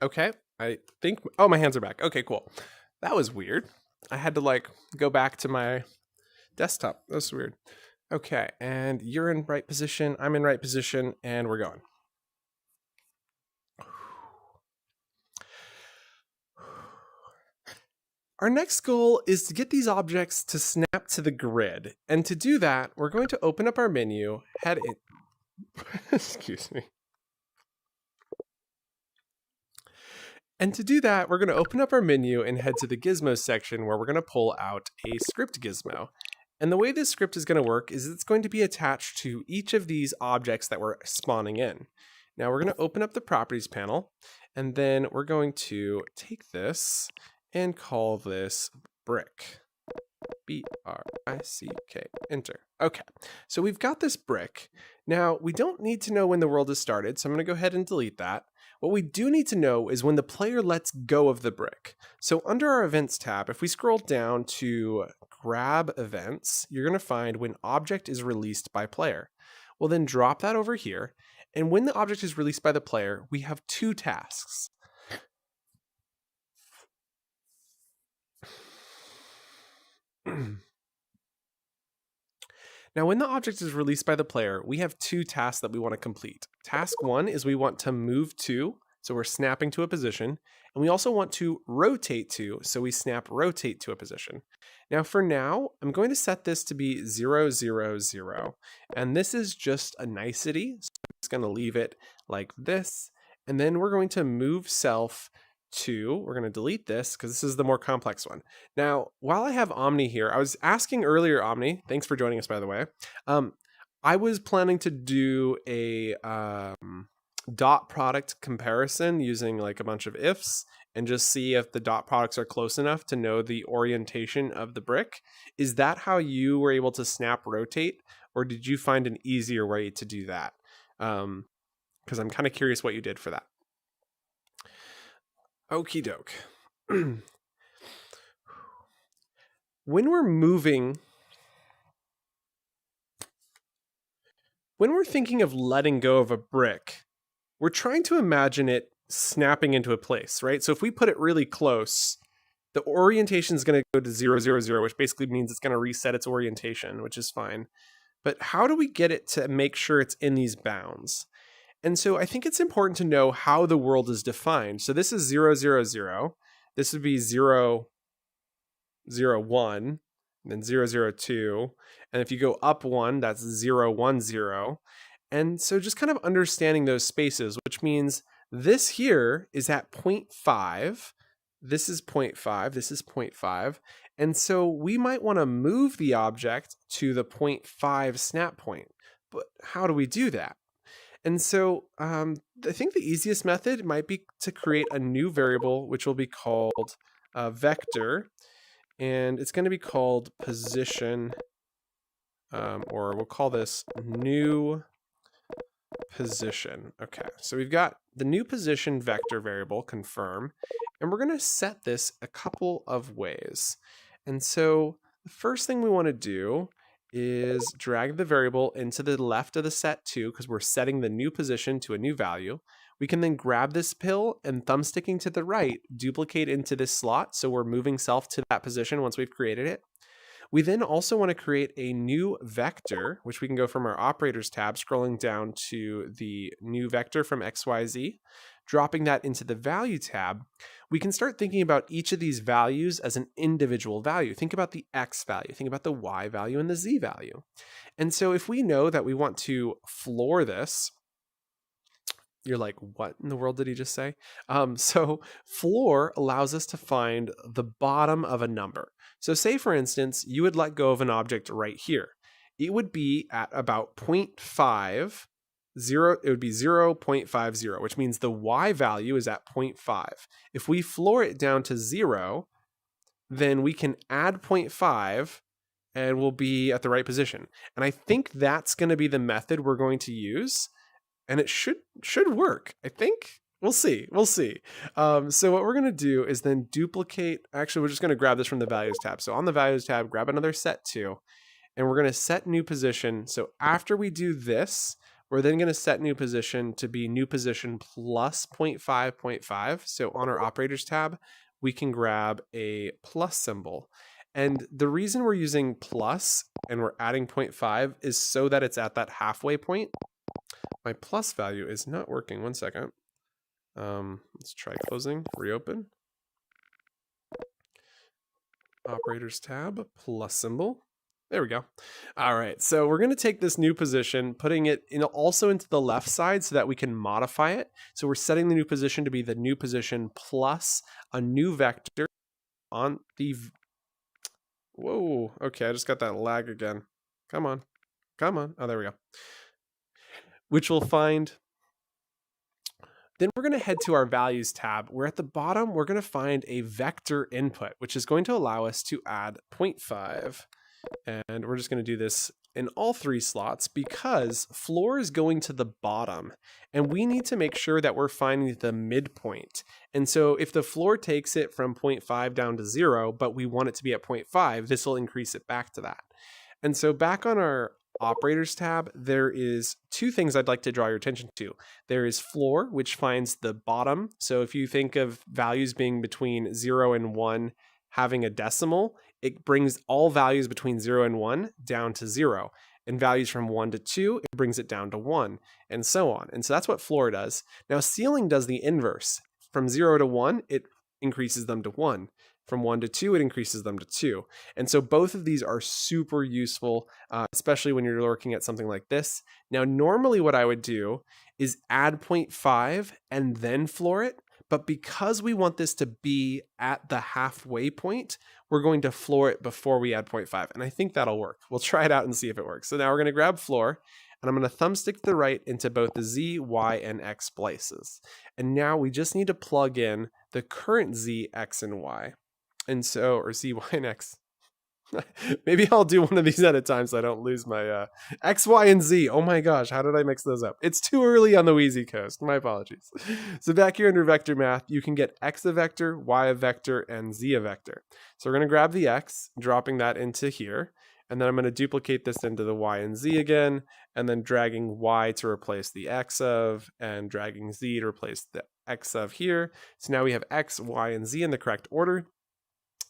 Okay, I think, oh, my hands are back. Okay, cool. That was weird. I had to like go back to my desktop. That was weird. Okay, and you're in right position, I'm in right position, and we're going. Our next goal is to get these objects to snap to the grid. And to do that, we're going to open up our menu, head in. Excuse me. And to do that, we're going to open up our menu and head to the gizmos section where we're going to pull out a script gizmo. And the way this script is going to work is it's going to be attached to each of these objects that we're spawning in. Now we're going to open up the properties panel, and then we're going to take this and call this brick. B-R-I-C-K, enter. Okay, so we've got this brick. Now, we don't need to know when the world has started, so I'm going to go ahead and delete that. What we do need to know is when the player lets go of the brick. So under our events tab, if we scroll down to grab events, you're going to find when object is released by player. We'll then drop that over here, and when the object is released by the player, we have two tasks. Now, when the object is released by the player, we have two tasks that we want to complete. Task 1 is we want to move to, so we're snapping to a position, and we also want to rotate to, so we snap rotate to a position. Now, for now, I'm going to set this to be 0, 0, 0, and this is just a nicety, so I'm just going to leave it like this, and then we're going to move self to, we're going to delete this because this is the more complex one. Now, while I have Omni here, I was asking earlier, Omni, thanks for joining us, by the way. I was planning to do a dot product comparison using like a bunch of ifs and just see if the dot products are close enough to know the orientation of the brick. Is that how you were able to snap rotate, or did you find an easier way to do that? Because I'm kind of curious what you did for that. Okie doke. When we're moving, when we're thinking of letting go of a brick, we're trying to imagine it snapping into a place, right? So if we put it really close, the orientation is going to go to 0, 0, 0, which basically means it's going to reset its orientation, which is fine. But how do we get it to make sure it's in these bounds? And so I think it's important to know how the world is defined. So this is 0, 0, 0. This would be 0, 0, 1, and then 0, 0, 2. And if you go up 1, that's 0, 1, 0. And so just kind of understanding those spaces, which means this here is at 0.5. This is 0.5. This is 0.5. And so we might want to move the object to the 0.5 snap point. But how do we do that? And so I think the easiest method might be to create a new variable, which will be called vector. And it's going to be called position, or we'll call this new position. Okay, so we've got the new position vector variable, confirm, and we're going to set this a couple of ways. And so the first thing we want to do is drag the variable into the left of the set 2 because we're setting the new position to a new value. We can then grab this pill and thumbsticking to the right, duplicate into this slot, so we're moving self to that position once we've created it. We then also want to create a new vector, which we can go from our operators tab, scrolling down to the new vector from XYZ, dropping that into the value tab. We can start thinking about each of these values as an individual value. Think about the X value, think about the Y value and the Z value. And so if we know that we want to floor this, you're like, what in the world did he just say? So floor allows us to find the bottom of a number. So say, for instance, you would let go of an object right here. it would be at about 0.5. It would be 0.50, which means the y value is at 0.5. If we floor it down to 0, then we can add 0.5 and we'll be at the right position. And I think that's going to be the method we're going to use, and it should work. I think we'll see. So what we're going to do is then duplicate. Actually, we're just going to grab this from the values tab. So on the values tab, grab another set 2, and we're going to set new position. So after we do this, we're then going to set new position to be new position plus 0.5. So on our operators tab, we can grab a plus symbol. And the reason we're using plus and we're adding 0.5 is so that it's at that halfway point. My plus value is not working. 1 second. Let's try closing, reopen. Operators tab, plus symbol. There we go. All right, so we're going to take this new position, putting it also into the left side so that we can modify it. So we're setting the new position to be the new position plus a new vector on the... Whoa, okay, I just got that lag again. Come on. Oh, there we go. Which we'll find... Then we're going to head to our values tab, where at the bottom, we're going to find a vector input, which is going to allow us to add 0.5. And we're just going to do this in all 3 slots because floor is going to the bottom and we need to make sure that we're finding the midpoint. And so if the floor takes it from 0.5 down to 0, but we want it to be at 0.5, this will increase it back to that. And so back on our operators tab, there is 2 things I'd like to draw your attention to. There is floor, which finds the bottom. So if you think of values being between 0 and 1 having a decimal, it brings all values between 0 and 1 down to 0. And values from 1 to 2, it brings it down to 1, and so on. And so that's what floor does. Now ceiling does the inverse. From 0 to 1, it increases them to 1. From 1 to 2, it increases them to 2. And so both of these are super useful, especially when you're looking at something like this. Now, normally what I would do is add 0.5 and then floor it. But because we want this to be at the halfway point, we're going to floor it before we add 0.5. And I think that'll work. We'll try it out and see if it works. So now we're going to grab floor, and I'm going to thumbstick the right into both the Z, Y, and X places. And now we just need to plug in the current Z, X, and Y. And so, or Z, Y, and X. Maybe I'll do one of these at a time so I don't lose my X, Y, and Z. Oh my gosh, how did I mix those up? It's too early on the Wheezy Coast. My apologies. So back here under vector math, you can get X a vector, Y a vector, and Z a vector. So we're going to grab the X, dropping that into here. And then I'm going to duplicate this into the Y and Z again, and then dragging Y to replace the X of, and dragging Z to replace the X of here. So now we have X, Y, and Z in the correct order.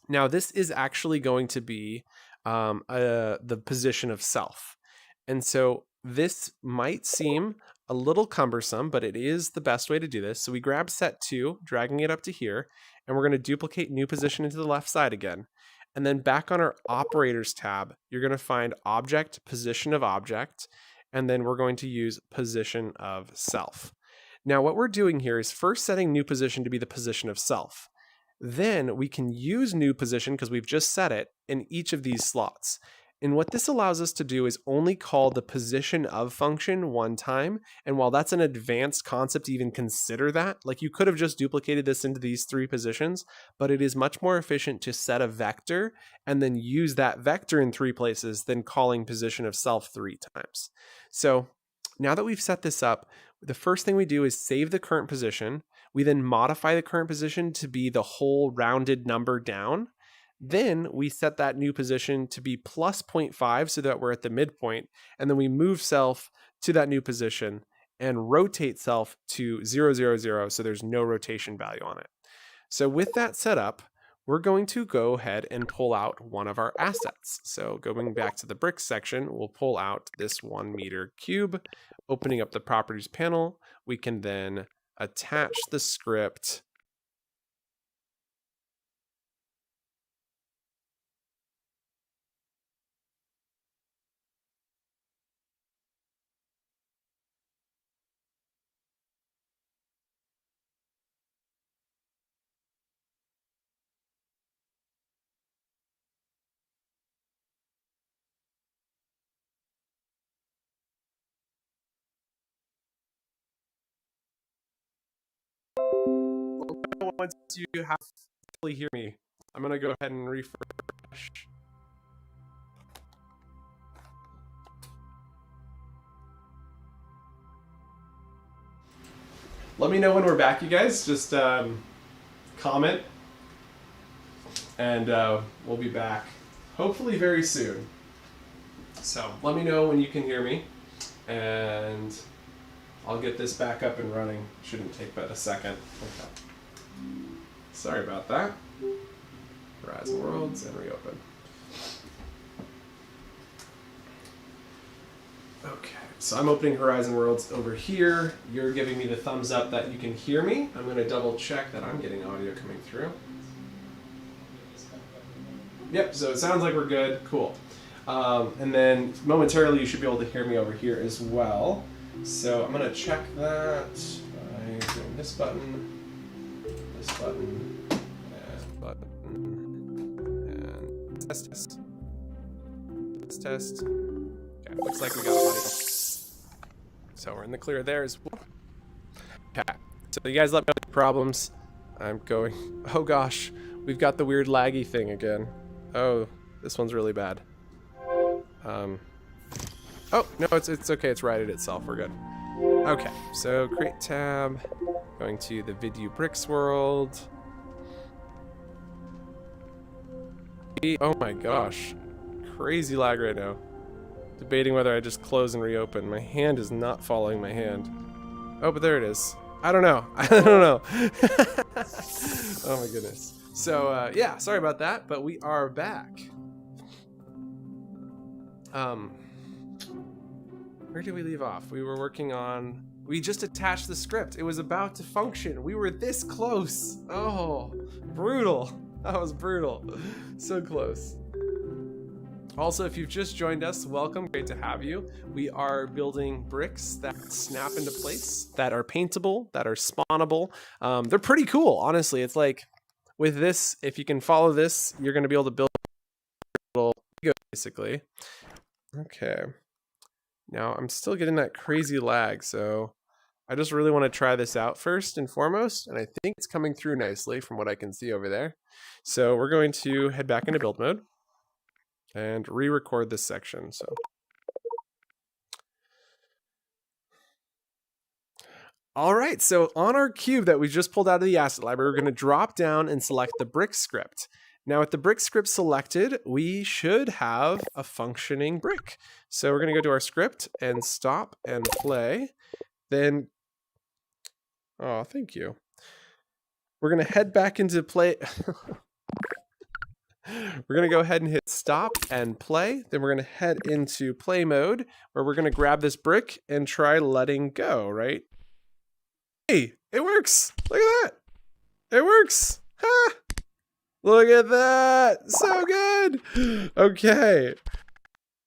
Now, this is actually going to be the position of self. And so this might seem a little cumbersome, but it is the best way to do this. So we grab set 2, dragging it up to here, and we're going to duplicate new position into the left side again. And then back on our operators tab, you're going to find object, position of object, and then we're going to use position of self. Now, what we're doing here is first setting new position to be the position of self. Then we can use new position because we've just set it in each of these slots. And what this allows us to do is only call the position of function one time. And while that's an advanced concept to even consider that, like you could have just duplicated this into these 3 positions, but it is much more efficient to set a vector and then use that vector in 3 places than calling position of self 3 times. So now that we've set this up, the first thing we do is save the current position. We then modify the current position to be the whole rounded number down. Then we set that new position to be plus 0.5 so that we're at the midpoint. And then we move self to that new position and rotate self to 0, 0, 0 so there's no rotation value on it. So with that set up, we're going to go ahead and pull out one of our assets. So going back to the bricks section, we'll pull out this 1 meter cube. Opening up the properties panel, we can then attach the script once you have to fully hear me. I'm gonna go ahead and refresh. Let me know when we're back, you guys. Just comment, and we'll be back hopefully very soon. So let me know when you can hear me, and I'll get this back up and running. Shouldn't take but a second. Okay. Sorry about that. Horizon Worlds and reopen. Okay, so I'm opening Horizon Worlds over here. You're giving me the thumbs up that you can hear me. I'm going to double check that I'm getting audio coming through. Yep, so it sounds like we're good. Cool. And then momentarily you should be able to hear me over here as well. So I'm going to check that by doing this button, and test. Okay, looks like we got audio. So we're in the clear there as well. Okay, so you guys let me know the problems. I'm going, oh gosh, we've got the weird laggy thing again. Oh, this one's really bad. Oh, no, it's okay, it's righted itself, we're good. Okay, so create tab, going to the Vidyuu Bricks world. Oh my gosh, crazy lag right now. Debating whether I just close and reopen. My hand is not following my hand. Oh, but there it is. I don't know. I don't know. Oh my goodness. So, yeah, sorry about that, but we are back. Where did we leave off? We were working on... We just attached the script. It was about to function. We were this close. Oh, brutal. That was brutal. So close. Also, if you've just joined us, welcome. Great to have you. We are building bricks that snap into place, that are paintable, that are spawnable. They're pretty cool, honestly. It's like, with this, if you can follow this, you're going to be able to build a little Lego, basically. Okay. Now, I'm still getting that crazy lag, so I just really want to try this out first and foremost, and I think it's coming through nicely from what I can see over there. So we're going to head back into build mode and re-record this section. So all right, so on our cube that we just pulled out of the asset library, we're going to drop down and select the brick script. Now with the brick script selected, we should have a functioning brick. So we're going to go to our script and stop and play. Then, oh, thank you. We're going to head back into play. We're going to go ahead and hit stop and play. Then we're going to head into play mode where we're going to grab this brick and try letting go, right? Hey, it works. Look at that. It works. Ha! Look at that. So good. Okay.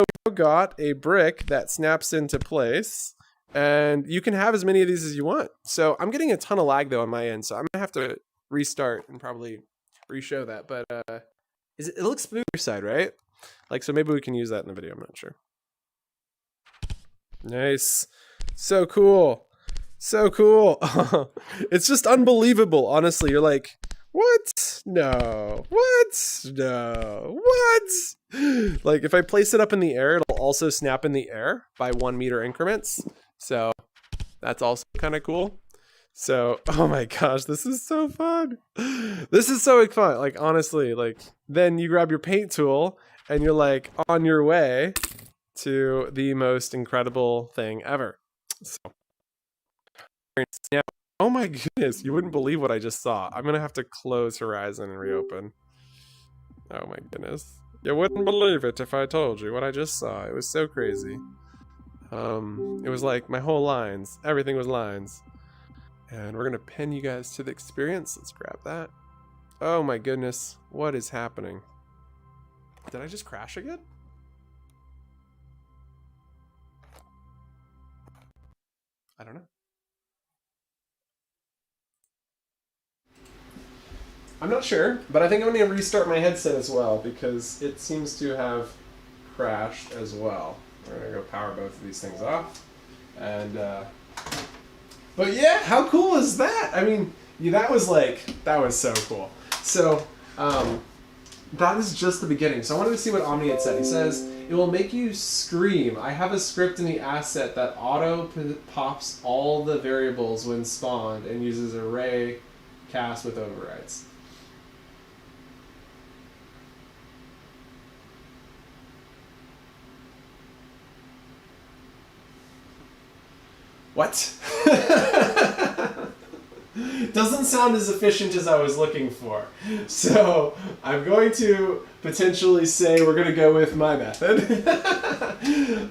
So we got a brick that snaps into place. And you can have as many of these as you want. So I'm getting a ton of lag though on my end. So I'm going to have to restart and probably re-show that. But it looks smooth on your side, right? Like, so maybe we can use that in the video. I'm not sure. Nice. So cool. So cool. It's just unbelievable. Honestly, you're like, what? No. What? No. What? Like, if I place it up in the air, it'll also snap in the air by 1 meter increments. So that's also kind of cool. So, oh my gosh, this is so fun. This is so fun. Like, honestly, like, then you grab your paint tool and you're like on your way to the most incredible thing ever. So, yeah. Oh my goodness, you wouldn't believe what I just saw. I'm gonna have to close Horizon and reopen. Oh my goodness. You wouldn't believe it if I told you what I just saw. It was so crazy. It was like my whole lines. Everything was lines. And we're gonna pin you guys to the experience. Let's grab that. Oh my goodness, what is happening? Did I just crash again? I don't know. I'm not sure, but I think I'm gonna restart my headset as well because it seems to have crashed as well. We're gonna go power both of these things off. And but yeah, how cool is that? I mean, Yeah, that was so cool. So, that is just the beginning. So I wanted to see what Omni had said. He says, it will make you scream. I have a script in the asset that pops all the variables when spawned and uses array cast with overrides. What? Doesn't sound as efficient as I was looking for. So I'm going to potentially say we're going to go with my method.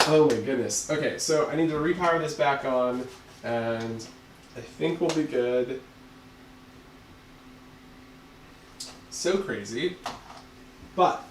Oh my goodness. Okay, so I need to repower this back on, and I think we'll be good. So crazy. But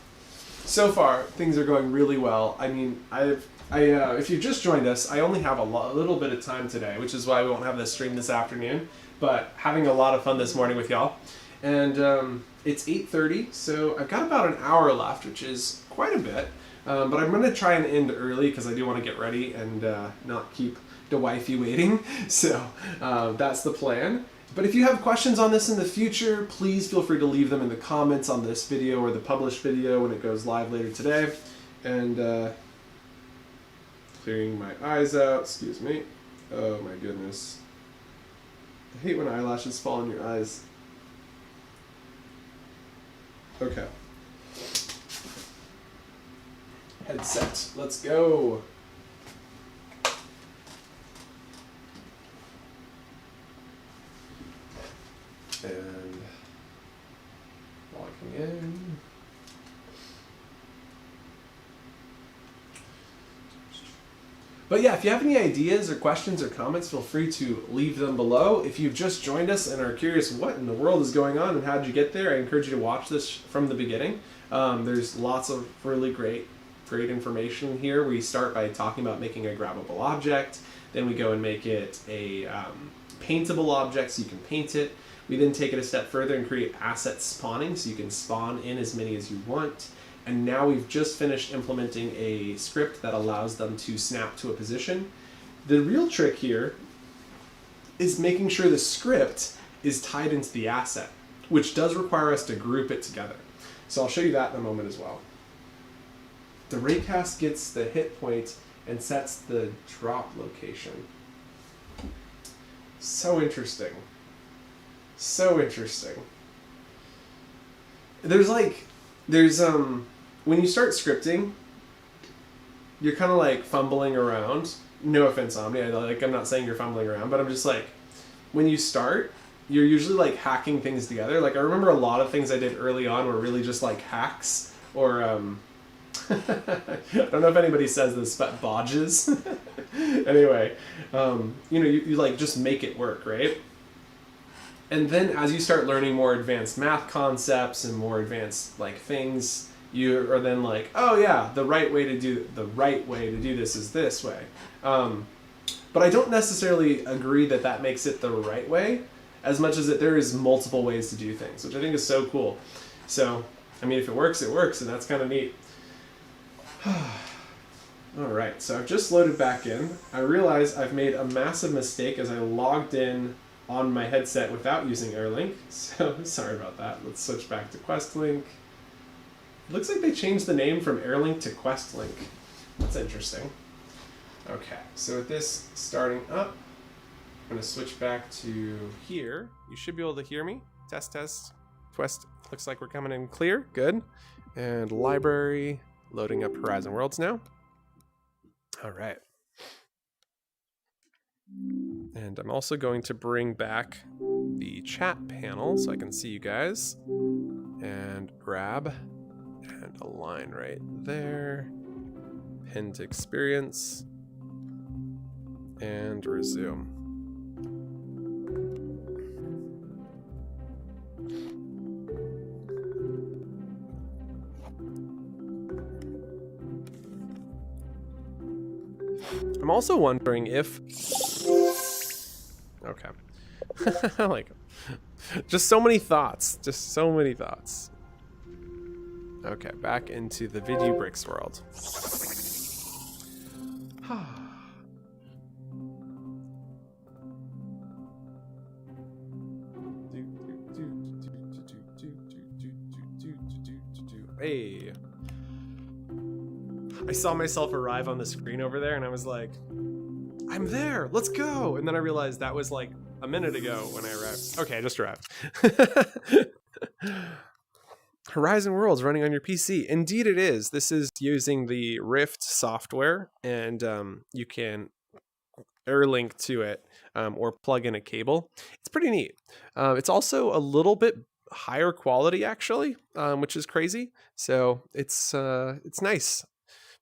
so far, things are going really well. I mean, if you've just joined us, I only have a little bit of time today, which is why we won't have this stream this afternoon. But having a lot of fun this morning with y'all. And it's 8:30, so I've got about an hour left, which is quite a bit. But I'm going to try and end early because I do want to get ready and not keep the wifey waiting. So that's the plan. But if you have questions on this in the future, please feel free to leave them in the comments on this video or the published video when it goes live later today. And clearing my eyes out, excuse me. Oh my goodness. I hate when eyelashes fall on your eyes. Okay. Headset, let's go. And logging in. But yeah, if you have any ideas or questions or comments, feel free to leave them below. If you've just joined us and are curious what in the world is going on and how did you get there, I encourage you to watch this from the beginning. There's lots of really great information here. We start by talking about making a grabbable object. Then we go and make it a paintable object so you can paint it. We then take it a step further and create asset spawning so you can spawn in as many as you want. And now we've just finished implementing a script that allows them to snap to a position. The real trick here is making sure the script is tied into the asset, which does require us to group it together. So I'll show you that in a moment as well. The raycast gets the hit point and sets the drop location. So interesting. So interesting. There's when you start scripting, you're kind of like fumbling around. No offense, Omni. I'm not saying you're fumbling around, but I'm just like, when you start, you're usually like hacking things together. Like I remember a lot of things I did early on were really just like hacks or I don't know if anybody says this, but bodges. Anyway, you like just make it work, right? And then as you start learning more advanced math concepts and more advanced like things, you are then like, oh yeah, the right way to do this is this way. But I don't necessarily agree that that makes it the right way, as much as that there is multiple ways to do things, which I think is so cool. So, I mean, if it works, and that's kind of neat. All right, so I've just loaded back in. I realize I've made a massive mistake as I logged in on my headset without using Airlink, so sorry about that. Let's switch back to QuestLink. It looks like they changed the name from Airlink to QuestLink. That's interesting. Okay, so with this starting up, I'm going to switch back to here. You should be able to hear me. Test, test. Quest looks like we're coming in clear. Good. And library, loading up Horizon Worlds now. All right. And I'm also going to bring back the chat panel so I can see you guys. And grab and align right there. Pin to experience. And resume. I'm also wondering if... Okay. Like, just so many thoughts. Just so many thoughts. Okay, back into the Vidyuu Bricks world. Hey. I saw myself arrive on the screen over there and I was like, I'm there, let's go. And then I realized that was like a minute ago when I arrived. Okay, I just arrived. Horizon Worlds running on your PC. Indeed it is. This is using the Rift software, and you can Airlink to it or plug in a cable. It's pretty neat. It's also a little bit higher quality actually, which is crazy. So it's nice.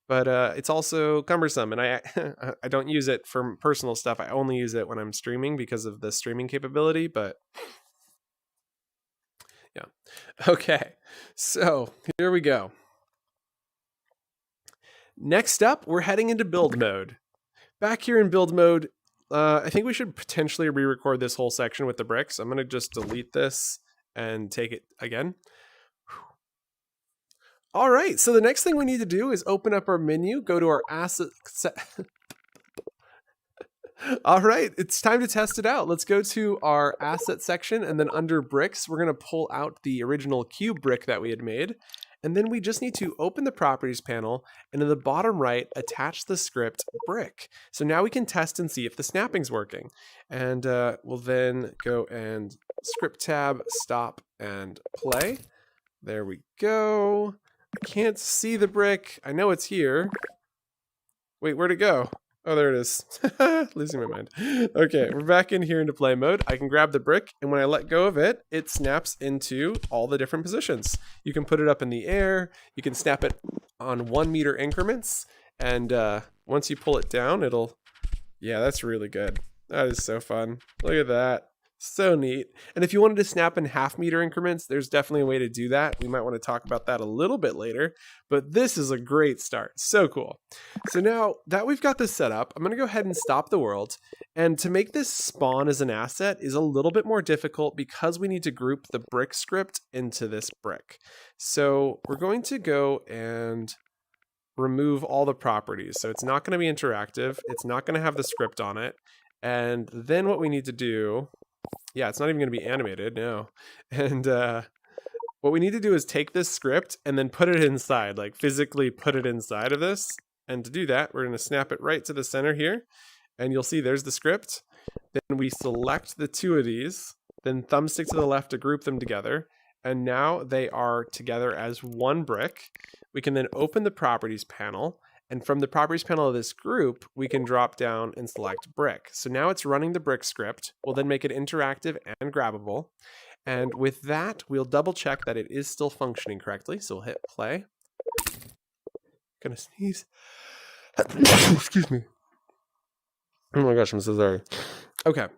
But it's also cumbersome, and I I don't use it for personal stuff. I only use it when I'm streaming because of the streaming capability, but yeah. Okay, so here we go. Next up, we're heading into build mode. Back here in build mode, I think we should potentially re-record this whole section with the bricks. I'm going to just delete this and take it again. All right, so the next thing we need to do is open up our menu, go to our asset set. All right, it's time to test it out. Let's go to our asset section, and then under bricks, we're gonna pull out the original cube brick that we had made. And then we just need to open the properties panel, and in the bottom right, attach the script brick. So now we can test and see if the snapping's working. And we'll then go and script tab, stop, and play. There we go. I can't see the brick. I know it's here. Wait, where'd it go? Oh, there it is. Losing my mind. Okay, we're back in here into play mode. I can grab the brick, and when I let go of it, it snaps into all the different positions. You can put it up in the air. You can snap it on 1 meter increments. And once you pull it down, it'll... Yeah, that's really good. That is so fun. Look at that. So neat. And if you wanted to snap in 1/2 meter increments, there's definitely a way to do that. We might want to talk about that a little bit later, but this is a great start. So cool. So now that we've got this set up, I'm going to go ahead and stop the world. And to make this spawn as an asset is a little bit more difficult because we need to group the brick script into this brick. So we're going to go and remove all the properties. So it's not going to be interactive. It's not going to have the script on it. And then what we need to do... Yeah, it's not even going to be animated, no. And what we need to do is take this script and then put it inside, like physically put it inside of this. And to do that, we're going to snap it right to the center here. And you'll see there's the script. Then we select the 2 of these, then thumbstick to the left to group them together. And now they are together as 1 brick. We can then open the properties panel. And from the properties panel of this group, we can drop down and select brick. So now it's running the brick script. We'll then make it interactive and grabbable. And with that, we'll double check that it is still functioning correctly. So we'll hit play. Gonna sneeze. Excuse me. Oh my gosh, I'm so sorry. Okay.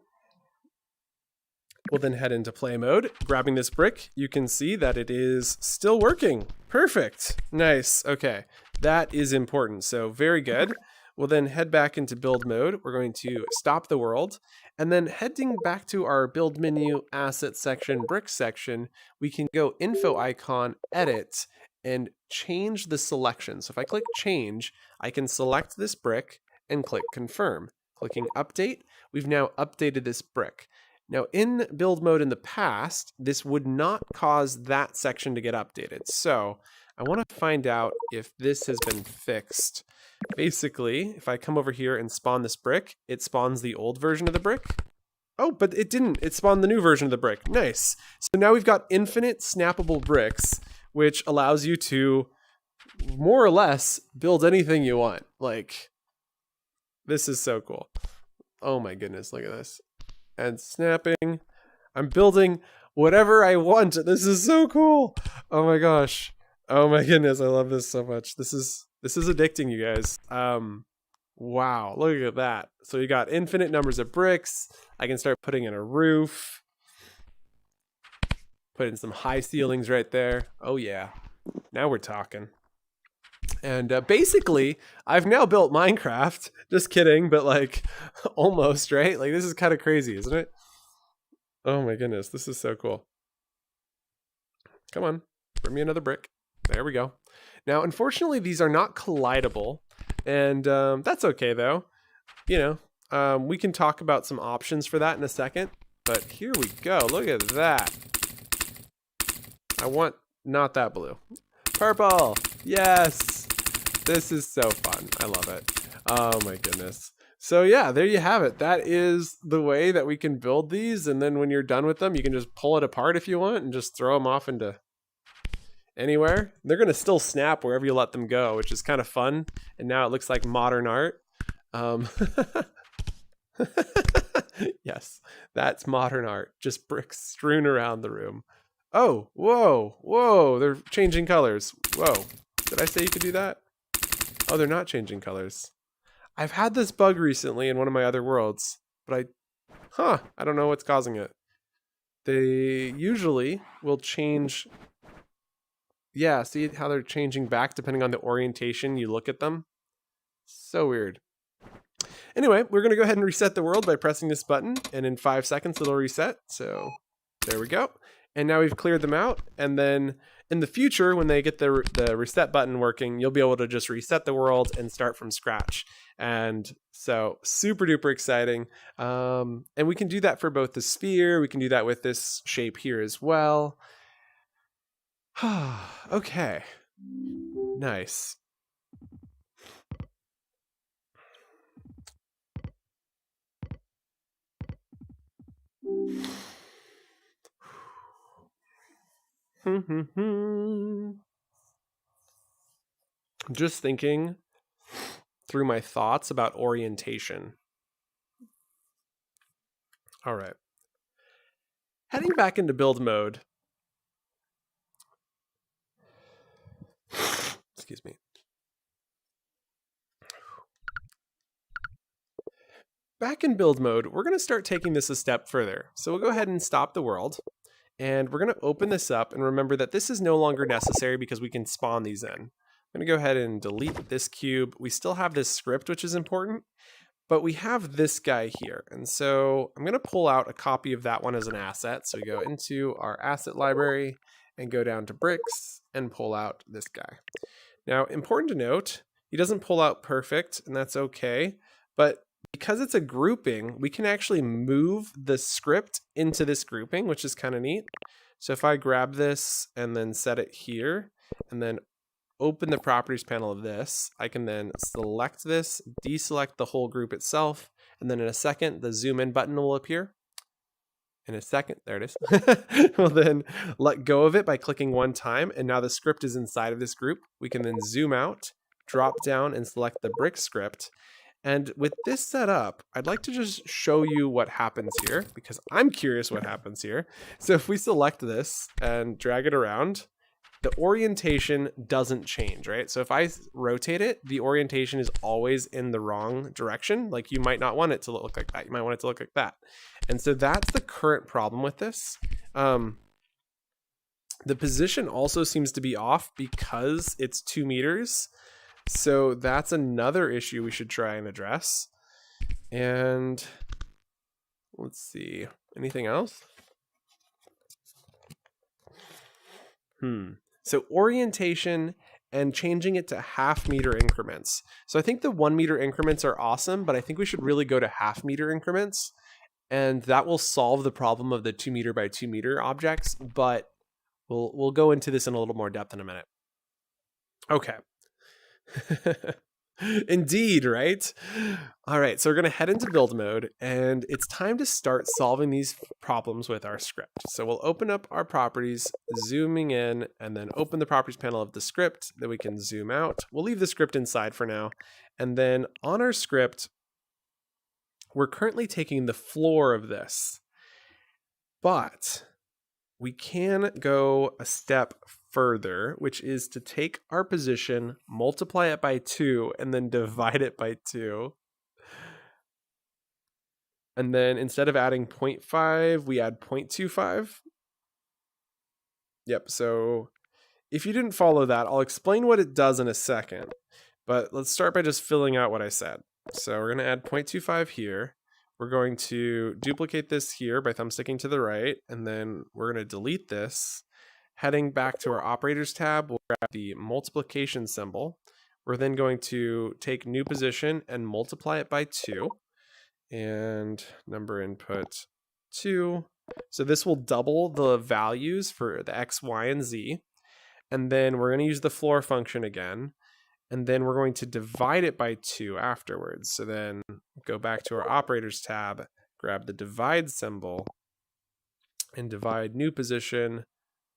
We'll then head into play mode. Grabbing this brick, you can see that it is still working. Perfect. Nice. Okay. That is important. So very good. We'll then head back into build mode. We're going to stop the world. And then heading back to our build menu, asset section, brick section, we can go info icon, edit, and change the selection. So if I click change, I can select this brick and click confirm. Clicking update, we've now updated this brick. Now in build mode in the past, this would not cause that section to get updated. So I want to find out if this has been fixed. Basically, if I come over here and spawn this brick, it spawns the old version of the brick. Oh, but it didn't. It spawned the new version of the brick. Nice. So now we've got infinite snappable bricks, which allows you to more or less build anything you want. Like, this is so cool. Oh my goodness, look at this. And snapping. I'm building whatever I want. This is so cool. Oh my gosh. Oh my goodness, I love this so much. This is addicting, you guys. Wow, look at that. So you got infinite numbers of bricks. I can start putting in a roof. Put in some high ceilings right there. Oh yeah, now we're talking. And basically, I've now built Minecraft. Just kidding, but like almost, right? Like this is kind of crazy, isn't it? Oh my goodness, this is so cool. Come on, bring me another brick. There we go. Now, unfortunately, these are not collidable, and that's okay though. You know, we can talk about some options for that in a second, but here we go. Look at that. I want not that blue. Purple. Yes. This is so fun. I love it. Oh my goodness. So yeah, there you have it. That is the way that we can build these. And then when you're done with them, you can just pull it apart if you want and just throw them off into anywhere. They're going to still snap wherever you let them go, which is kind of fun. And now it looks like modern art. Yes, that's modern art. Just bricks strewn around the room. Oh, whoa, whoa, they're changing colors. Whoa, did I say you could do that? Oh, they're not changing colors. I've had this bug recently in one of my other worlds, but I don't know what's causing it. They usually will change. Yeah, see how they're changing back depending on the orientation you look at them? So weird. Anyway, we're going to go ahead and reset the world by pressing this button, and in 5 seconds it'll reset. So there we go. And now we've cleared them out, and then in the future, when they get the reset button working, you'll be able to just reset the world and start from scratch. And so super duper exciting. And we can do that for both the sphere. We can do that with this shape here as well. Okay. Nice. Just thinking through my thoughts about orientation. All right. Heading back into build mode. Excuse me. Back in build mode, we're going to start taking this a step further. So we'll go ahead and stop the world. And we're going to open this up and remember that this is no longer necessary because we can spawn these in. I'm going to go ahead and delete this cube. We still have this script, which is important, but we have this guy here. And so I'm going to pull out a copy of that one as an asset. So we go into our asset library and go down to bricks and pull out this guy. Now, important to note, he doesn't pull out perfect, and that's okay. But because it's a grouping, we can actually move the script into this grouping, which is kind of neat. So if I grab this and then set it here and then open the properties panel of this, I can then select this, deselect the whole group itself, and then in a second, the zoom in button will appear. In a second, there it is. We'll then let go of it by clicking one time, and now the script is inside of this group. We can then zoom out, drop down, and select the brick script. And with this set up, I'd like to just show you what happens here, because I'm curious what happens here. So if we select this and drag it around, the orientation doesn't change, right? So if I rotate it, the orientation is always in the wrong direction. Like you might not want it to look like that. You might want it to look like that. And so that's the current problem with this. The position also seems to be off because it's 2 meters. So that's another issue we should try and address. And let's see, anything else? So orientation and changing it to half-meter increments. So I think the 1 meter increments are awesome, but I think we should really go to half-meter increments. And that will solve the problem of the 2 meter by 2 meter objects, but we'll go into this in a little more depth in a minute. Okay. Indeed, right? All right, so we're going to head into build mode, and it's time to start solving these problems with our script. So we'll open up our properties, zooming in, and then open the properties panel of the script that we can zoom out. We'll leave the script inside for now. And then on our script, we're currently taking the floor of this, but we can go a step further, which is to take our position, multiply it by 2, and then divide it by 2. And then instead of adding 0.5, we add 0.25. Yep, so if you didn't follow that, I'll explain what it does in a second. But let's start by just filling out what I said. So we're going to add 0.25 here. We're going to duplicate this here by thumbsticking to the right, and then we're going to delete this. Heading back to our operators tab, we'll grab the multiplication symbol. We're then going to take new position and multiply it by 2. And number input 2. So this will double the values for the X, Y, and Z. And then we're going to use the floor function again. And then we're going to divide it by 2 afterwards. So then go back to our operators tab, grab the divide symbol, and divide new position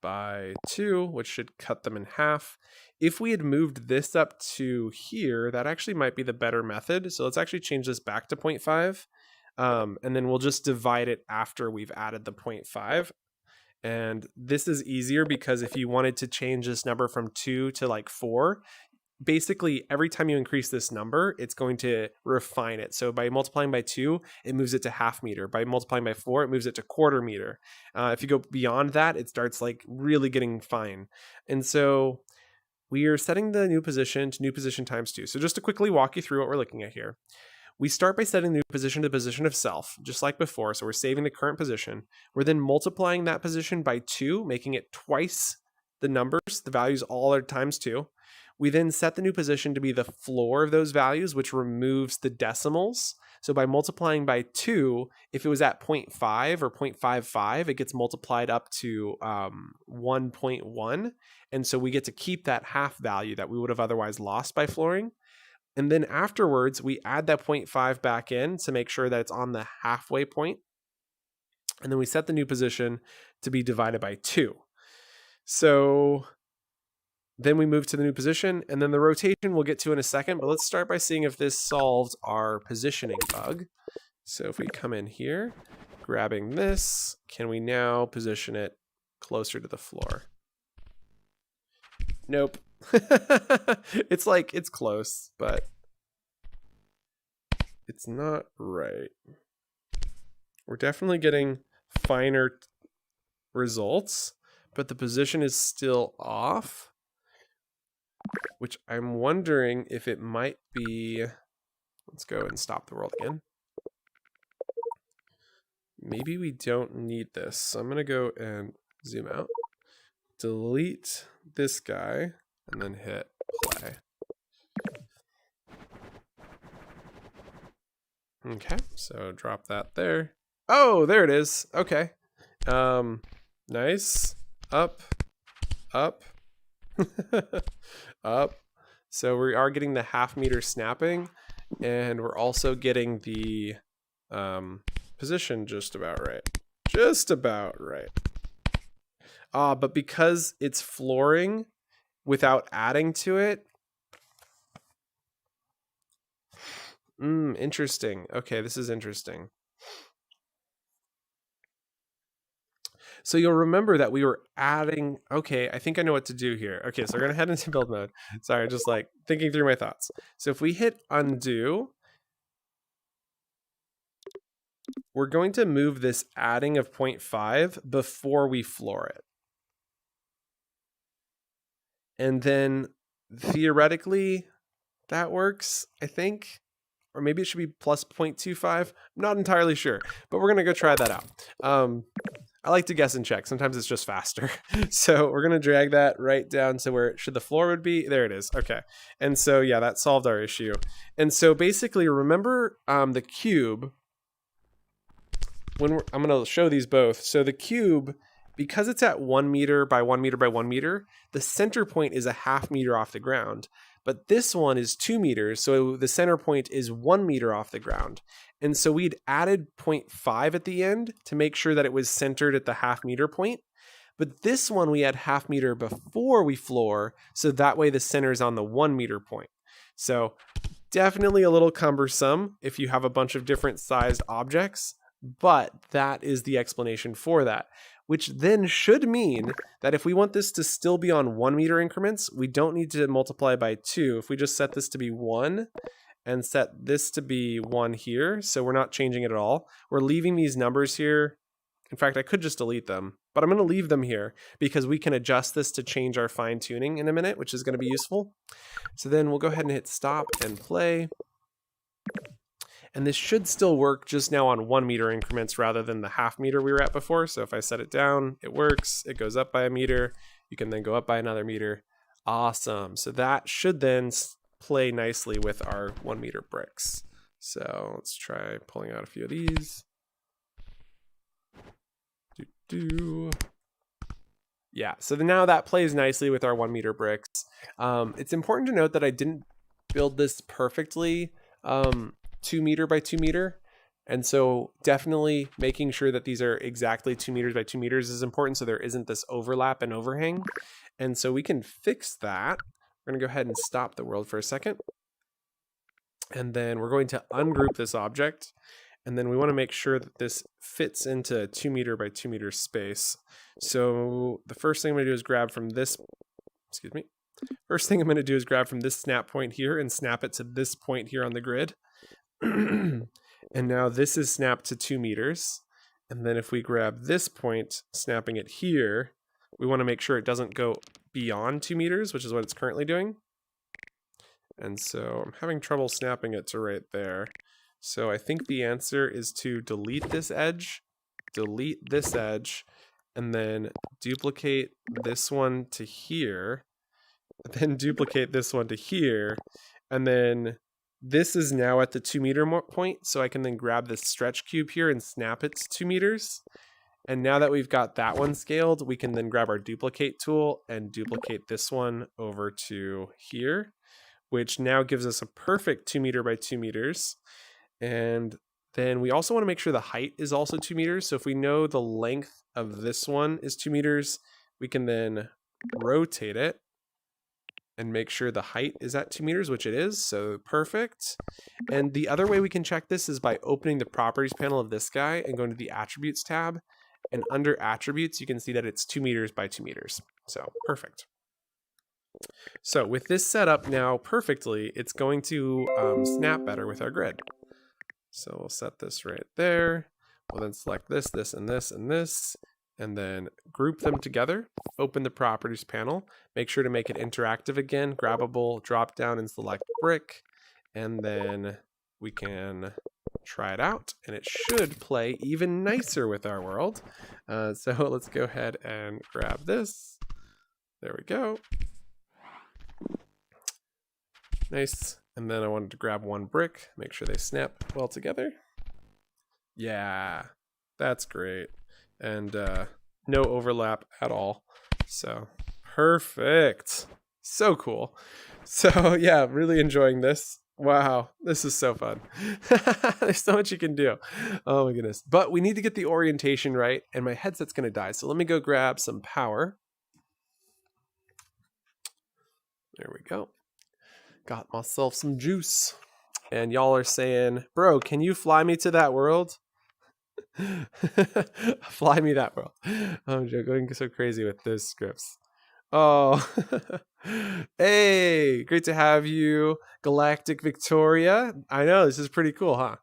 by 2, which should cut them in half. If we had moved this up to here, that actually might be the better method. So let's actually change this back to 0.5. And then we'll just divide it after we've added the 0.5. And this is easier because if you wanted to change this number from 2 to like 4, basically every time you increase this number, it's going to refine it. So by multiplying by 2, it moves it to half meter. By multiplying by 4, it moves it to quarter meter. If you go beyond that, it starts like really getting fine. And so we are setting the new position to new position times 2. So just to quickly walk you through what we're looking at here. We start by setting the new position to the position of self, just like before. So we're saving the current position. We're then multiplying that position by 2, making it twice the numbers. The values all are times 2. We then set the new position to be the floor of those values, which removes the decimals. So by multiplying by 2, if it was at 0.5 or 0.55, it gets multiplied up to 1.1. And so we get to keep that half value that we would have otherwise lost by flooring. And then afterwards, we add that 0.5 back in to make sure that it's on the halfway point. And then we set the new position to be divided by 2. So then we move to the new position, and then the rotation we'll get to in a second, but let's start by seeing if this solves our positioning bug. So if we come in here, grabbing this, can we now position it closer to the floor? Nope. It's like, it's close, but it's not right. We're definitely getting finer results, but the position is still off, which I'm wondering if it might be, let's go and stop the world again. Maybe we don't need this. So I'm going to go and zoom out, delete this guy, and then hit play. Okay, so drop that there. Oh, there it is. Okay. Nice. Up, up, up. So we are getting the half meter snapping, and we're also getting the position just about right. Just about right. But because it's flooring without adding to it, interesting. Okay, this is interesting. So you'll remember that we were adding, okay, I think I know what to do here. Okay, so we're gonna head into build mode. Sorry, just like thinking through my thoughts. So if we hit undo, we're going to move this adding of 0.5 before we floor it. And then theoretically that works, I think. Or maybe it should be plus 0.25. I'm not entirely sure, but we're gonna go try that out. I like to guess and check. Sometimes it's just faster. So we're gonna drag that right down to where should the floor would be. There it is. Okay. And so yeah, that solved our issue. And so basically, remember the cube. I'm gonna show these both. So the cube, because it's at 1 meter by 1 meter by 1 meter, the center point is a half meter off the ground. But this one is 2 meters, so the center point is 1 meter off the ground. And so we'd added 0.5 at the end to make sure that it was centered at the half meter point. But this one we had half meter before we floor, so that way the center is on the 1 meter point. So definitely a little cumbersome if you have a bunch of different sized objects, but that is the explanation for that. Which then should mean that if we want this to still be on 1 meter increments, we don't need to multiply by 2. If we just set this to be 1 and set this to be 1 here, so we're not changing it at all. We're leaving these numbers here. In fact, I could just delete them, but I'm going to leave them here because we can adjust this to change our fine tuning in a minute, which is going to be useful. So then we'll go ahead and hit stop and play. And this should still work just now on 1 meter increments rather than the half meter we were at before. So if I set it down, it works. It goes up by a meter. You can then go up by another meter. Awesome. So that should then play nicely with our 1 meter bricks. So let's try pulling out a few of these. Yeah, so now that plays nicely with our 1 meter bricks. It's important to note that I didn't build this perfectly 2 meter by 2 meter. And so definitely making sure that these are exactly 2 meters by 2 meters is important so there isn't this overlap and overhang. And so we can fix that. We're gonna go ahead and stop the world for a second. And then we're going to ungroup this object. And then we want to make sure that this fits into 2 meter by 2 meter space. So the first thing I'm going to do is grab from this, First thing I'm going to do is grab from this snap point here and snap it to this point here on the grid. And now this is snapped to 2 meters. And then if we grab this point, snapping it here, we want to make sure it doesn't go beyond 2 meters, which is what it's currently doing. And so I'm having trouble snapping it to right there. So I think the answer is to delete this edge, and then duplicate this one to here, then duplicate this one to here, and then this is now at the 2 meter point, so I can then grab this stretch cube here and snap it to 2 meters. And now that we've got that one scaled, we can then grab our duplicate tool and duplicate this one over to here, which now gives us a perfect 2 meter by 2 meters. And then we also want to make sure the height is also 2 meters. So if we know the length of this one is 2 meters, we can then rotate it and make sure the height is at 2 meters, which it is. So perfect. And the other way we can check this is by opening the properties panel of this guy and going to the attributes tab. And under attributes, you can see that it's 2 meters by 2 meters. So perfect. So with this set up now perfectly, it's going to snap better with our grid. So we'll set this right there. We'll then select this, this, and this, and this, and then group them together. Open the properties panel. Make sure to make it interactive again. Grabbable, drop down and select brick. And then we can try it out, and it should play even nicer with our world. So let's go ahead and grab this. There we go. Nice. And then I wanted to grab 1 brick, make sure they snap well together. Yeah, that's great. And no overlap at all. So perfect. So cool. So yeah, really enjoying this. Wow, this is so fun. There's so much you can do. Oh my goodness. But we need to get the orientation right, and my headset's gonna die. So let me go grab some power. There we go. Got myself some juice. And y'all are saying, bro, can you fly me to that world? Fly me that world. I'm going so crazy with those scripts. Oh, hey, great to have you, Galactic Victoria. I know, this is pretty cool, huh?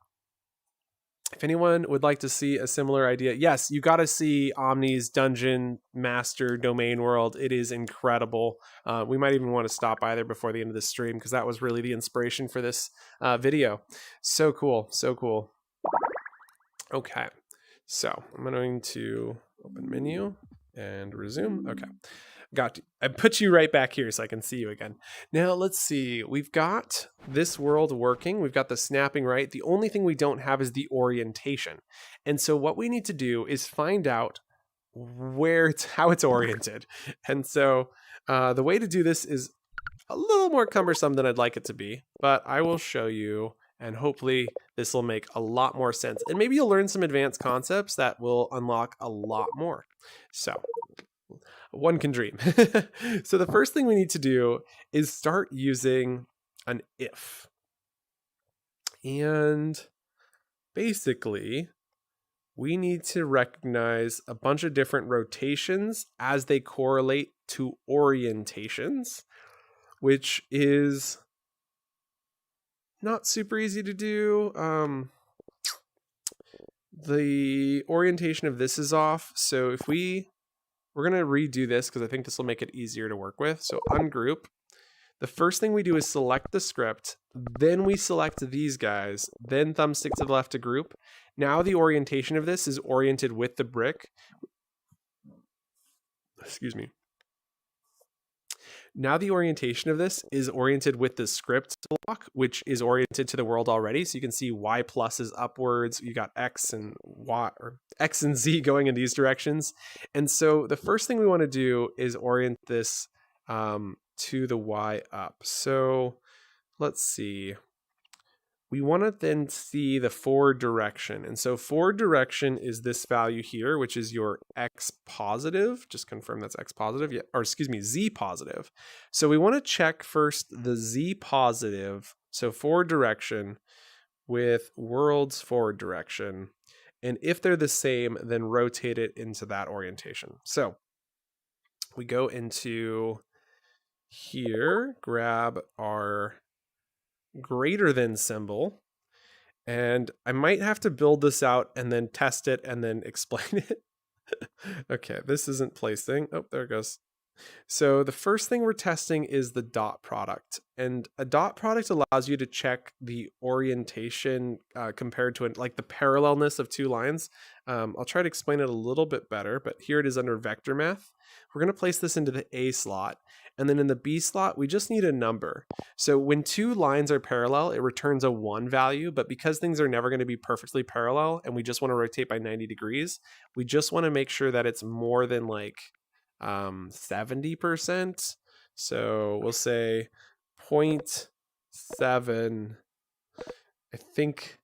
If anyone would like to see a similar idea, yes, you got to see Omni's Dungeon Master Domain World. It is incredible. We might even want to stop by there before the end of the stream because that was really the inspiration for this video. So cool, so cool. Okay, so I'm going to open menu and resume. Okay. Got you. I put you right back here so I can see you again. Now let's see. We've got this world working. We've got the snapping right. The only thing we don't have is the orientation. And so what we need to do is find out how it's oriented. And so the way to do this is a little more cumbersome than I'd like it to be, but I will show you, and hopefully this will make a lot more sense. And maybe you'll learn some advanced concepts that will unlock a lot more. So one can dream. So the first thing we need to do is start using an if. And basically, we need to recognize a bunch of different rotations as they correlate to orientations, which is not super easy to do. The orientation of this is off. So if we're going to redo this because I think this will make it easier to work with. So ungroup. The first thing we do is select the script. Then we select these guys. Then thumbstick to the left to group. Now the orientation of this is oriented with the brick. Excuse me. Now the orientation of this is oriented with the script block, which is oriented to the world already. So you can see Y plus is upwards. You got X and Y, or X and Z going in these directions. And so the first thing we want to do is orient this to the Y up. So let's see. We want to then see the forward direction. And so forward direction is this value here, which is your X positive. Just confirm that's X positive. Yeah, or excuse me, Z positive. So we want to check first the Z positive. So forward direction with world's forward direction. And if they're the same, then rotate it into that orientation. So we go into here, grab our greater than symbol, and I might have to build this out and then test it and then explain it. Okay, this isn't placing. Oh, there it goes. So the first thing we're testing is the dot product, and a dot product allows you to check the orientation compared to like the parallelness of two lines. I'll try to explain it a little bit better, but here it is under vector math. We're going to place this into the A slot, and then in the B slot, we just need a number. So when two lines are parallel, it returns a 1 value, but because things are never going to be perfectly parallel, and we just want to rotate by 90 degrees, we just want to make sure that it's more than like 70%. So we'll say 0.7. I think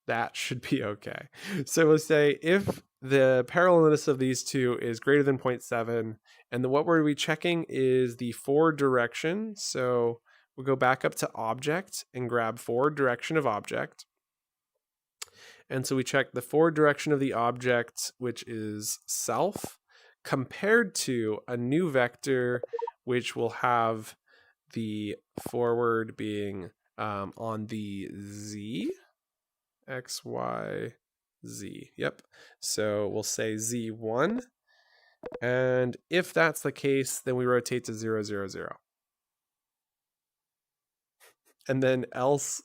that should be okay. So we'll say if the parallelness of these two is greater than 0.7, and what were we checking is the forward direction. So we'll go back up to object and grab forward direction of object. And so we check the forward direction of the object, which is self, compared to a new vector, which will have the forward being on the Z, X, Y, Z. Yep. So we'll say Z1. And if that's the case, then we rotate to 0, 0, 0. And then else,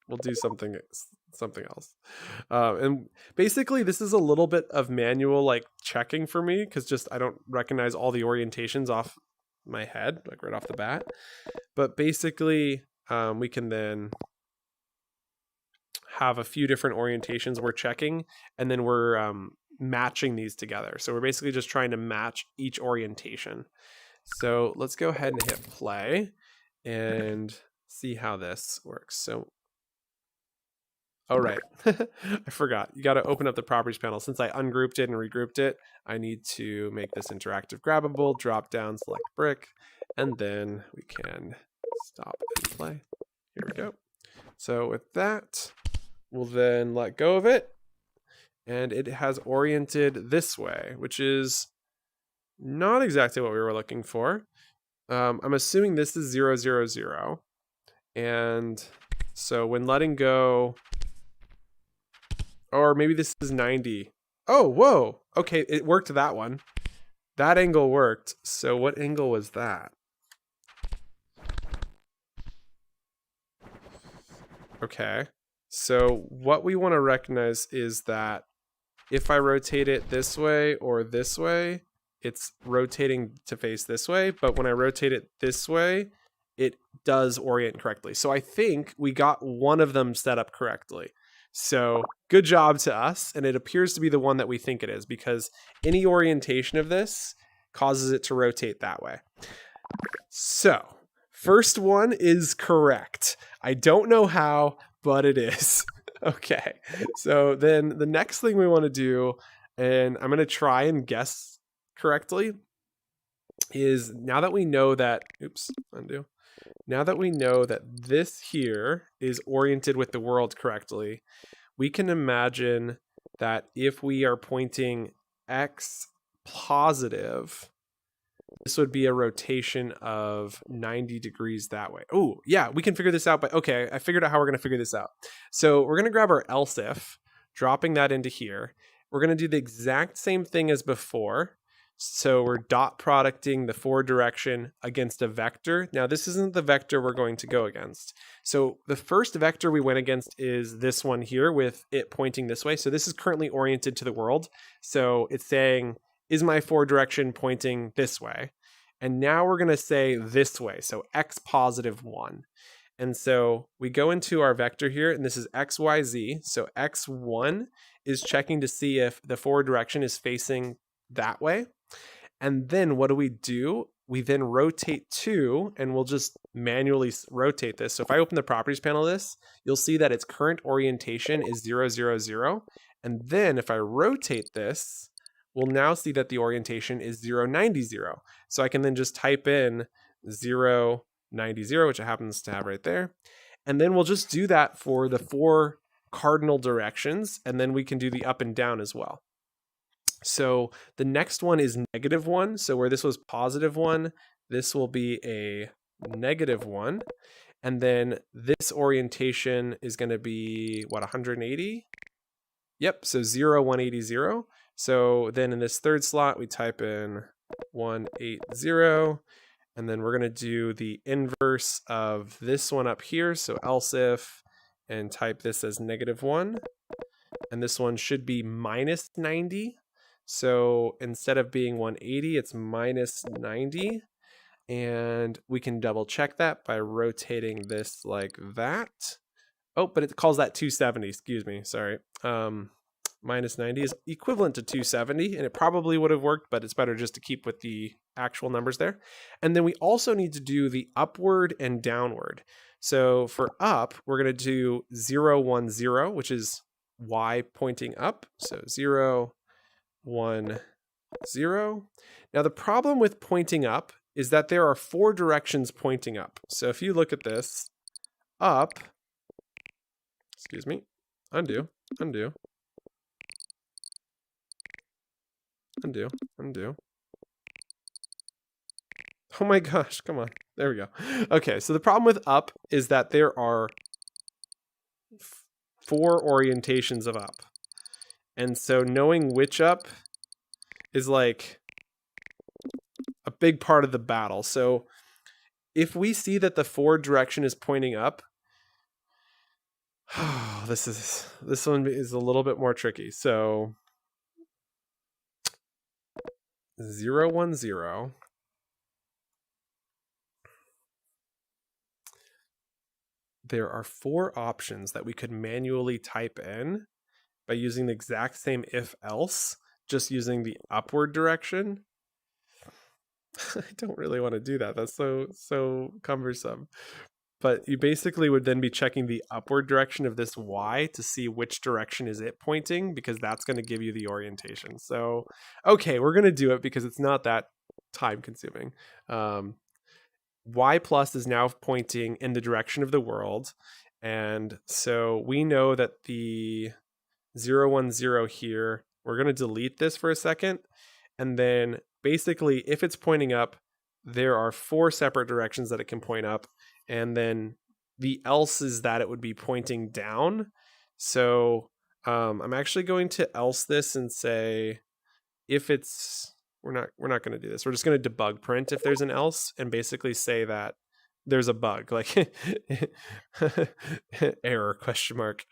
we'll do something else. And basically this is a little bit of manual like checking for me, because just I don't recognize all the orientations off my head, like right off the bat. But basically we can then have a few different orientations we're checking, and then we're matching these together. So we're basically just trying to match each orientation. So let's go ahead and hit play and see how this works. So, oh, right. I forgot. You got to open up the properties panel. Since I ungrouped it and regrouped it, I need to make this interactive grabbable, drop down, select brick, and then we can stop and play. Here we go. So with that, we'll then let go of it, and it has oriented this way, which is not exactly what we were looking for. I'm assuming this is 0, 0, 0. And so when letting go, or maybe this is 90. Oh, whoa. Okay, it worked that one. That angle worked. So what angle was that? Okay. So what we want to recognize is that if I rotate it this way or this way, it's rotating to face this way. But when I rotate it this way, it does orient correctly. So I think we got one of them set up correctly. So good job to us. And it appears to be the one that we think it is, because any orientation of this causes it to rotate that way. So first one is correct. I don't know how, but it is. Okay, so then the next thing we want to do, and I'm going to try and guess correctly, is now that we know that, now that we know that this here is oriented with the world correctly, we can imagine that if we are pointing X positive, this would be a rotation of 90 degrees that way. Oh, yeah, we can figure this out. But okay, I figured out how we're going to figure this out. So we're going to grab our else if, dropping that into here. We're going to do the exact same thing as before. So we're dot producting the forward direction against a vector. Now, this isn't the vector we're going to go against. So the first vector we went against is this one here with it pointing this way. So this is currently oriented to the world. So it's saying, is my forward direction pointing this way? And now we're going to say this way. So x positive 1. And so we go into our vector here, and this is x, y, z. So x1 is checking to see if the forward direction is facing that way. And then what do? We then rotate 2, and we'll just manually rotate this. So if I open the properties panel of this, you'll see that its current orientation is 0, 0, 0. And then if I rotate this, we'll now see that the orientation is 0, 90, 0. So I can then just type in 0, 90, 0, which it happens to have right there. And then we'll just do that for the 4 cardinal directions, and then we can do the up and down as well. So the next one is -1. So where this was +1, this will be a -1. And then this orientation is going to be, what, 180? Yep, so 0, 180, 0. So then in this third slot, we type in 180. And then we're going to do the inverse of this one up here. So else if, and type this as -1. And this one should be -90. So instead of being 180, it's -90. And we can double check that by rotating this like that. Oh, but it calls that 270, excuse me, sorry. -90 is equivalent to 270, and it probably would have worked, but it's better just to keep with the actual numbers there. And then we also need to do the upward and downward. So for up, we're going to do 0, 1, 0, which is y pointing up. So 0, 1, 0. Now the problem with pointing up is that there are 4 directions pointing up. So if you look at this, up, excuse me, undo, undo, undo, undo. Oh my gosh, come on. There we go. Okay, so the problem with up is that there are 4 orientations of up. And so knowing which up is like a big part of the battle. So if we see that the forward direction is pointing up, this one is a little bit more tricky. So 0, 1, 0. There are 4 options that we could manually type in by using the exact same if else, just using the upward direction. I don't really want to do that. That's so cumbersome. But you basically would then be checking the upward direction of this y to see which direction is it pointing, because that's going to give you the orientation. So, okay, we're going to do it because it's not that time consuming. Y plus is now pointing in the direction of the world. And so we know that the 0, 1, 0 here, we're going to delete this for a second. And then basically, if it's pointing up, there are 4 separate directions that it can point up. And then the else is that it would be pointing down. So I'm actually going to else this and say, if it's, we're not going to do this. We're just going to debug print if there's an else, and basically say that there's a bug, like error question mark.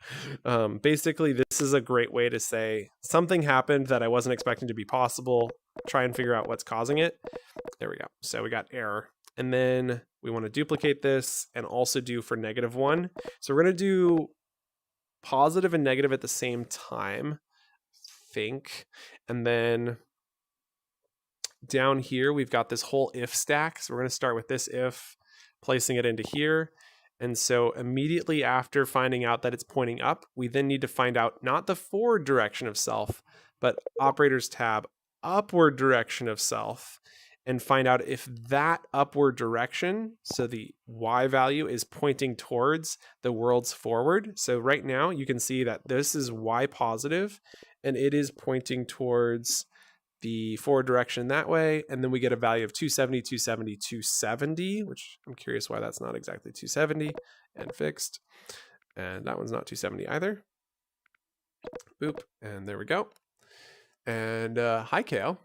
Basically, this is a great way to say something happened that I wasn't expecting to be possible. Try and figure out what's causing it. There we go. So we got error. And then we want to duplicate this and also do for -1. So we're going to do positive and negative at the same time, I think. And then down here, we've got this whole if stack. So we're going to start with this if, placing it into here. And so immediately after finding out that it's pointing up, we then need to find out not the forward direction of self, but operators tab upward direction of self, and find out if that upward direction, so the y value, is pointing towards the world's forward. So right now you can see that this is y positive, and it is pointing towards the forward direction that way. And then we get a value of 270, 270, 270, which I'm curious why that's not exactly 270, and fixed. And that one's not 270 either. Boop, and there we go. And hi, Kale.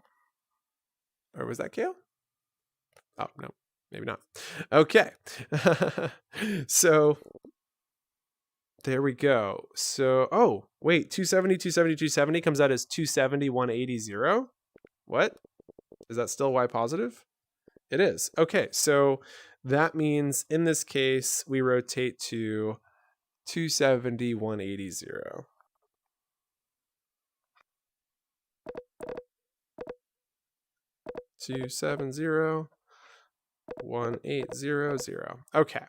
Or was that Kale? Oh, no, maybe not. Okay. So there we go. So, oh, wait, 270, 270, 270 comes out as 270, 180, 0. What? Is that still y positive? It is. Okay, so that means in this case, we rotate to 270, 180, 0. Two seven zero 1800. Okay.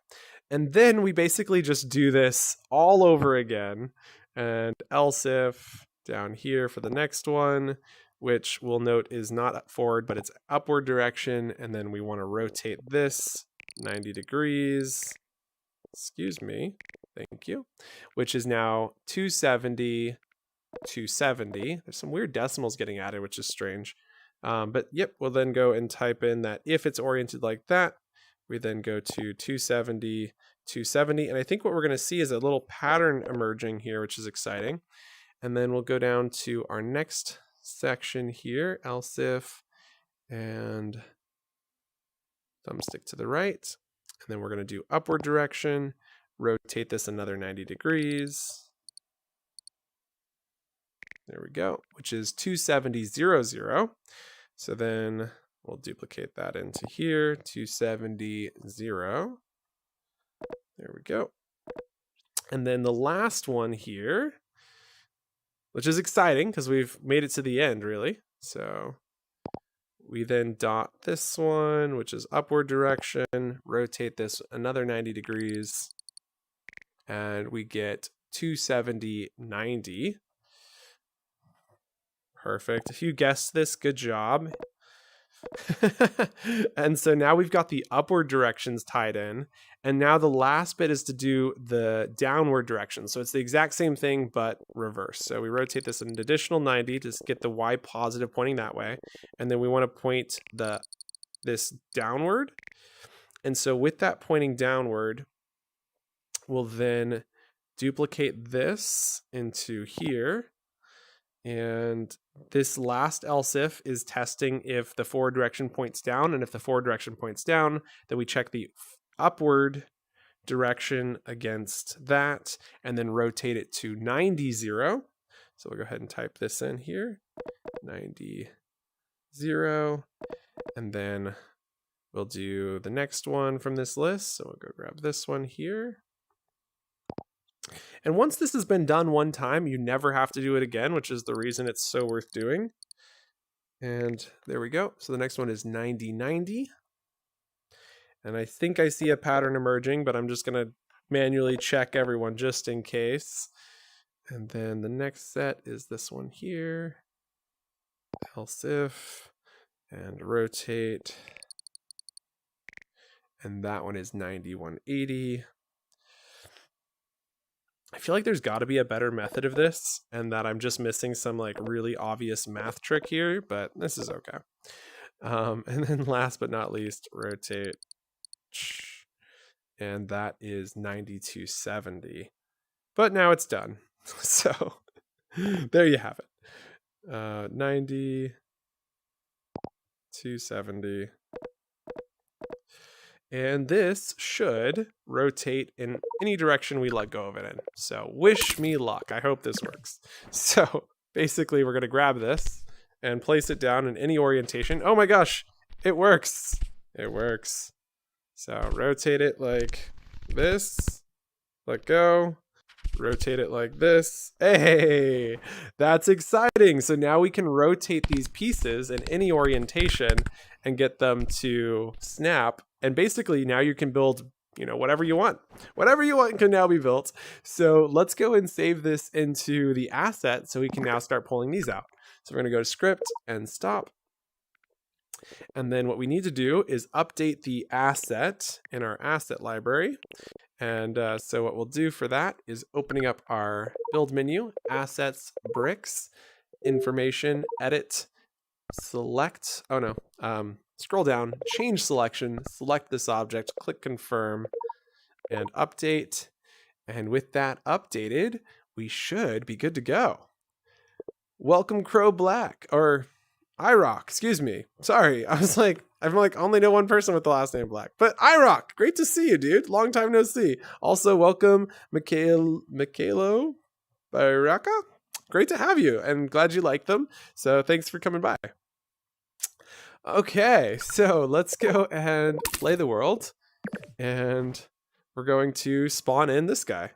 And then we basically just do this all over again. And else if down here for the next one, which we'll note is not forward, but it's upward direction. And then we want to rotate this 90 degrees. Excuse me. Thank you. Which is now 270, 270. There's some weird decimals getting added, which is strange. But yep, we'll then go and type in that if it's oriented like that, we then go to 270, 270. And I think what we're going to see is a little pattern emerging here, which is exciting. And then we'll go down to our next section here, else if, and thumbstick to the right. And then we're going to do upward direction, rotate this another 90 degrees. There we go, which is 270, 00. So then we'll duplicate that into here, 270, 0. There we go. And then the last one here, which is exciting because we've made it to the end, really. So we then dot this one, which is upward direction, rotate this another 90 degrees, and we get 270, 90. Perfect. If you guessed this, good job. And so now we've got the upward directions tied in. And now the last bit is to do the downward direction. So it's the exact same thing, but reverse. So we rotate this an additional 90 to get the Y positive pointing that way. And then we want to point this downward. And so with that pointing downward, we'll then duplicate this into here. And this last else if is testing if the forward direction points down. And if the forward direction points down, then we check the upward direction against that and then rotate it to 90, 0. So we'll go ahead and type this in here, 90, 0. And then we'll do the next one from this list. So we'll go grab this one here. And once this has been done one time, you never have to do it again, which is the reason it's so worth doing. And there we go. So the next one is 90, 90. And I think I see a pattern emerging, but I'm just going to manually check everyone just in case. And then the next set is this one here. Else if, and rotate. And that one is 90, 180. I feel like there's got to be a better method of this and that I'm just missing some like really obvious math trick here, but this is okay. And then last but not least, rotate. And that is 9270. But now it's done. So there you have it. 90, 270. And this should rotate in any direction we let go of it in. So wish me luck. I hope this works. So basically we're going to grab this and place it down in any orientation. Oh my gosh, it works. It works. So rotate it like this, let go, rotate it like this. Hey, that's exciting. So now we can rotate these pieces in any orientation and get them to snap. And basically now you can build, whatever you want. Whatever you want can now be built. So let's go and save this into the asset so we can now start pulling these out. So we're going to go to script and stop. And then what we need to do is update the asset in our asset library. And so what we'll do for that is opening up our build menu, assets, bricks, information, edit, select, scroll down, change selection, select this object, click confirm, and update. And with that updated, we should be good to go. Welcome Crow Black, or iRock, excuse me. Sorry, I'm only know one person with the last name Black. But iRock, great to see you, dude. Long time no see. Also, welcome Mikhailo Baraka. Great to have you, and glad you like them. So thanks for coming by. Okay, so let's go and play the world. And we're going to spawn in this guy.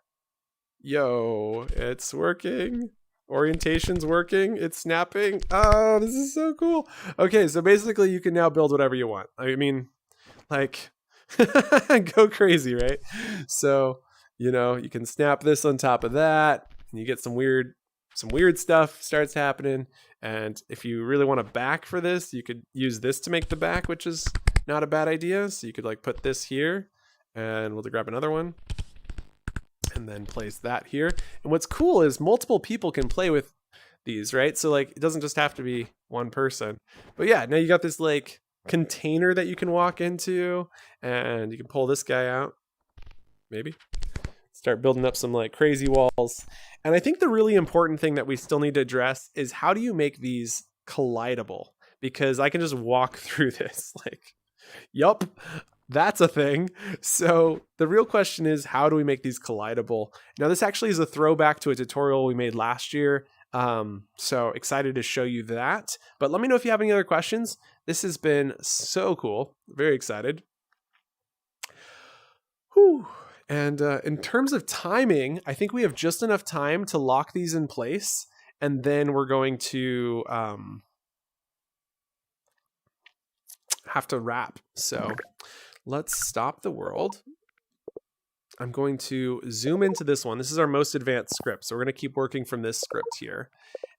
Yo, it's working. Orientation's working. It's snapping. Oh, this is so cool. Okay, so basically you can now build whatever you want. I mean, like, go crazy, right? So, you know, you can snap this on top of that, and you get some weird stuff starts happening. And if you really want a back for this, you could use this to make the back, which is not a bad idea. So you could like put this here, and we'll grab another one and then place that here. And what's cool is multiple people can play with these, right? So like it doesn't just have to be one person. But yeah, now you got this like container that you can walk into, and you can pull this guy out, maybe start building up some like crazy walls. And I think the really important thing that we still need to address is how do you make these collidable? Because I can just walk through this like, yup, that's a thing. So the real question is, how do we make these collidable? Now this actually is a throwback to a tutorial we made last year. So excited to show you that. But let me know if you have any other questions. This has been so cool. Very excited. Whew. And in terms of timing, I think we have just enough time to lock these in place. And then we're going to have to wrap. So let's stop the world. I'm going to zoom into this one. This is our most advanced script. So we're going to keep working from this script here.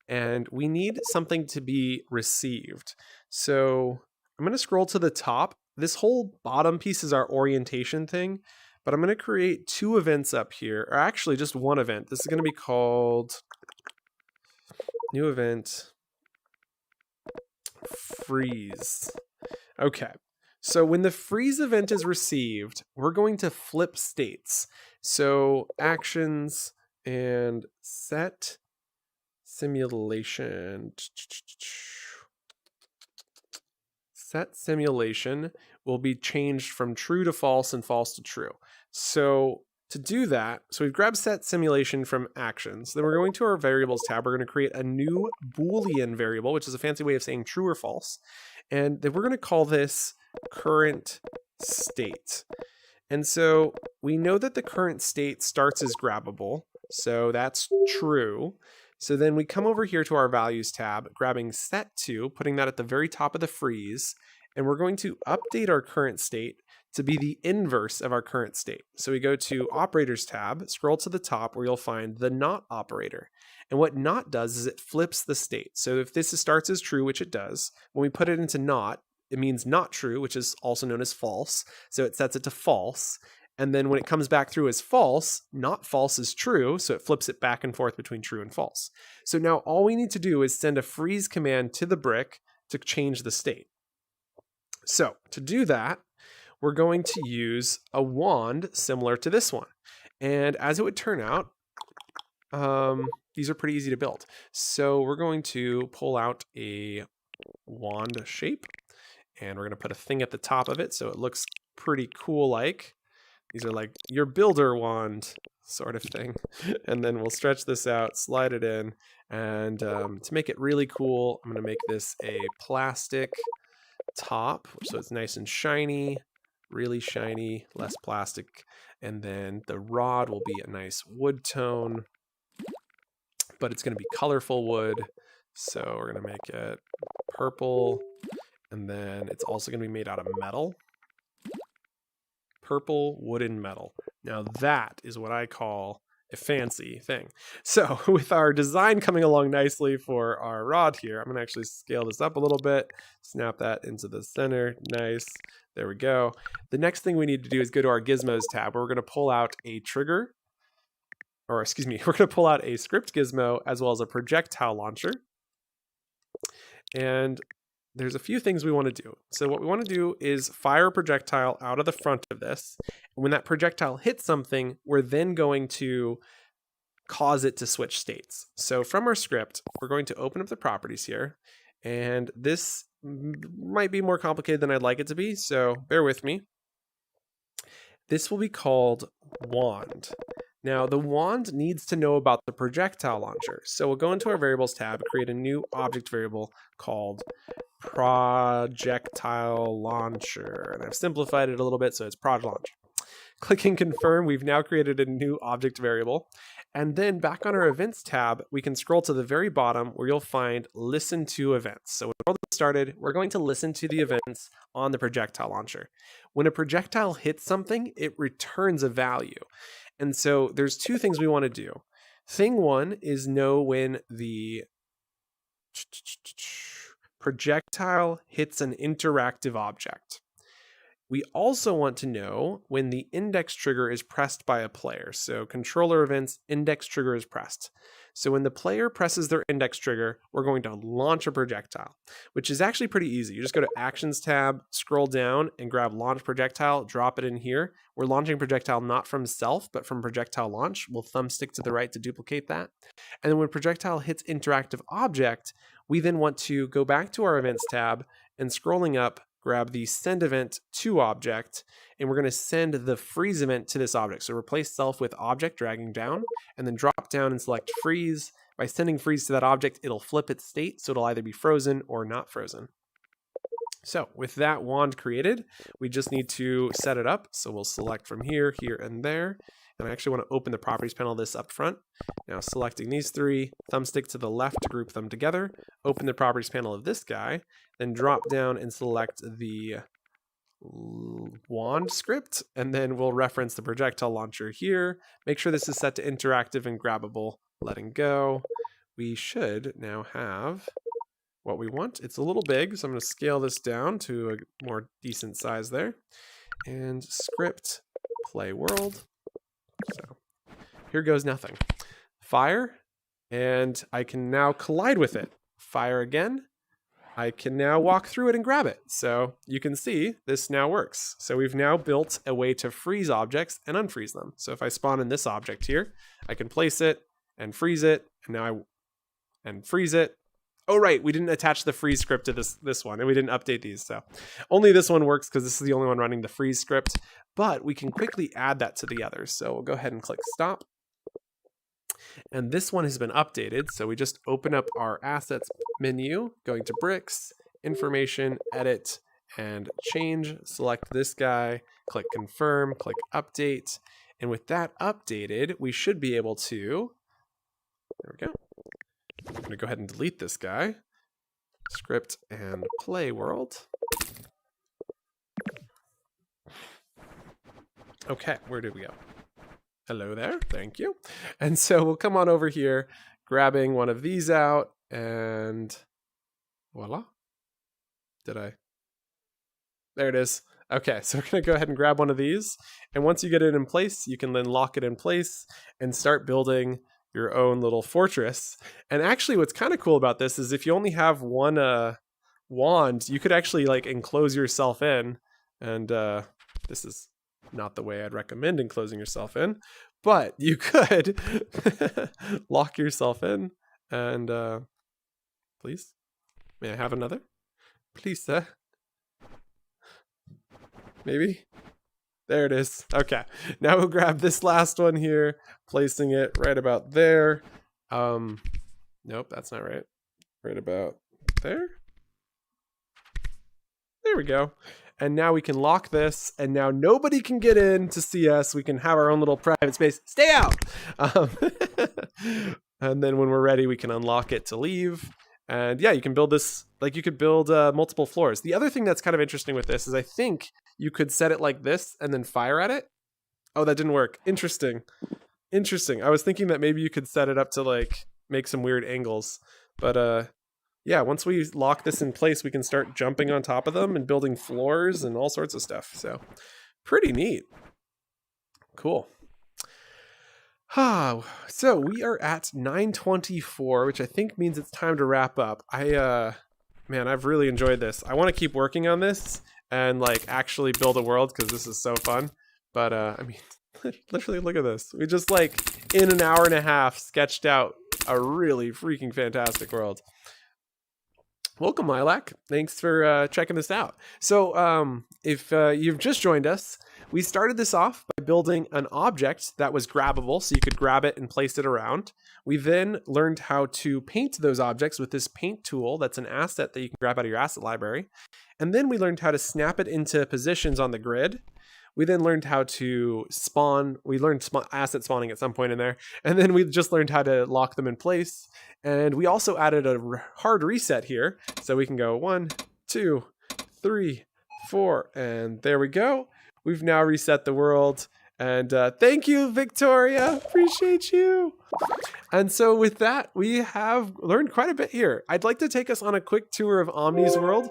And we need something to be received. So I'm going to scroll to the top. This whole bottom piece is our orientation thing. But I'm going to create 2 events up here, or actually just one event. This is going to be called new event freeze. Okay, so when the freeze event is received, we're going to flip states. So actions and set simulation. Set simulation will be changed from true to false and false to true. So to do that, so we've grabbed set simulation from actions. Then we're going to our variables tab. We're going to create a new Boolean variable, which is a fancy way of saying true or false. And then we're going to call this current state. And so we know that the current state starts as grabbable. So that's true. So then we come over here to our values tab, grabbing set2, putting that at the very top of the freeze. And we're going to update our current state to be the inverse of our current state. So we go to operators tab, scroll to the top where you'll find the not operator. And what not does is it flips the state. So if this starts as true, which it does, when we put it into not, it means not true, which is also known as false. So it sets it to false. And then when it comes back through as false, not false is true. So it flips it back and forth between true and false. So now all we need to do is send a freeze command to the brick to change the state. So to do that, we're going to use a wand similar to this one. And as it would turn out, these are pretty easy to build. So we're going to pull out a wand shape, and we're going to put a thing at the top of it so it looks pretty cool like. These are like your builder wand sort of thing. And then we'll stretch this out, slide it in, and to make it really cool, I'm going to make this a plastic top so it's nice and shiny. Really shiny, less plastic. And then the rod will be a nice wood tone, but it's going to be colorful wood. So we're going to make it purple. And then it's also going to be made out of metal. Purple wooden metal. Now that is what I call a fancy thing. So with our design coming along nicely for our rod here, I'm going to actually scale this up a little bit, snap that into the center. Nice. There we go. The next thing we need to do is go to our gizmos tab, where we're going to pull out a trigger, or excuse me, we're going to pull out a script gizmo as well as a projectile launcher. And there's a few things we want to do. So what we want to do is fire a projectile out of the front of this. When that projectile hits something, we're then going to cause it to switch states. So from our script, we're going to open up the properties here. And this might be more complicated than I'd like it to be, so bear with me. This will be called wand. Now, the wand needs to know about the projectile launcher. So we'll go into our variables tab, create a new object variable called projectile launcher. And I've simplified it a little bit, so it's proj launch. Clicking confirm, we've now created a new object variable. And then back on our events tab, we can scroll to the very bottom where you'll find listen to events. So when the world started, we're going to listen to the events on the projectile launcher. When a projectile hits something, it returns a value. And so there's two things we want to do. Thing one is know when the projectile hits an interactive object. We also want to know when the index trigger is pressed by a player. So controller events, index trigger is pressed. So when the player presses their index trigger, we're going to launch a projectile, which is actually pretty easy. You just go to Actions tab, scroll down, and grab Launch Projectile, drop it in here. We're launching projectile not from self, but from projectile launch. We'll thumbstick to the right to duplicate that. And then when projectile hits interactive object, we then want to go back to our Events tab and scrolling up, grab the send event to object, and we're going to send the freeze event to this object. So replace self with object, dragging down, and then drop down and select freeze. By sending freeze to that object, it'll flip its state, so it'll either be frozen or not frozen. So with that wand created, we just need to set it up. So we'll select from here, here, and there. And I actually want to open the properties panel of this up front. Now selecting these three, thumbstick to the left to group them together, open the properties panel of this guy, then drop down and select the wand script, and then we'll reference the projectile launcher here. Make sure this is set to interactive and grabbable, letting go. We should now have what we want. It's a little big, so I'm going to scale this down to a more decent size there. And script, play world. So here goes nothing. Fire, and I can now collide with it. Fire again. I can now walk through it and grab it. So you can see this now works. So we've now built a way to freeze objects and unfreeze them. So if I spawn in this object here, I can place it and freeze it, and now and freeze it. Oh, right, we didn't attach the freeze script to this one, and we didn't update these. So only this one works because this is the only one running the freeze script, but we can quickly add that to the others. So we'll go ahead and click stop. And this one has been updated. So we just open up our assets menu, going to bricks, information, edit, and change. Select this guy, click confirm, click update. And with that updated, we should be able to, there we go. I'm going to go ahead and delete this guy. Script and play world. Okay, where did we go? Hello there, thank you. And so we'll come on over here, grabbing one of these out, and voila. There it is. Okay, so we're going to go ahead and grab one of these. And once you get it in place, you can then lock it in place and start building your own little fortress. And actually what's kind of cool about this is if you only have one wand, you could actually like enclose yourself in. And this is not the way I'd recommend enclosing yourself in, but you could lock yourself in. And please, may I have another? Please, sir. Maybe? There it is. Okay, now we'll grab this last one here, placing it right about there. Nope, that's not right. Right about there. There we go. And now we can lock this, and now nobody can get in to see us. We can have our own little private space. Stay out! And then when we're ready, we can unlock it to leave. And yeah, you can build this, like you could build multiple floors. The other thing that's kind of interesting with this is I think you could set it like this and then fire at it. Oh, that didn't work. Interesting. Interesting. I was thinking that maybe you could set it up to like make some weird angles. But yeah, once we lock this in place, we can start jumping on top of them and building floors and all sorts of stuff. So pretty neat. Cool. So we are at 9:24, which I think means it's time to wrap up. Man, I've really enjoyed this. I want to keep working on this and like actually build a world because this is so fun. But I mean, literally look at this. We just like in an hour and a half sketched out a really freaking fantastic world. Welcome, Lilac. Thanks for checking this out. So if you've just joined us, we started this off by building an object that was grabbable, so you could grab it and place it around. We then learned how to paint those objects with this paint tool that's an asset that you can grab out of your asset library. And then we learned how to snap it into positions on the grid. We then learned how to spawn. We learned asset spawning at some point in there. And then we just learned how to lock them in place. And we also added a hard reset here. So we can go 1, 2, 3, 4. And there we go. We've now reset the world. And thank you, Victoria. Appreciate you. And so with that, we have learned quite a bit here. I'd like to take us on a quick tour of Omni's world.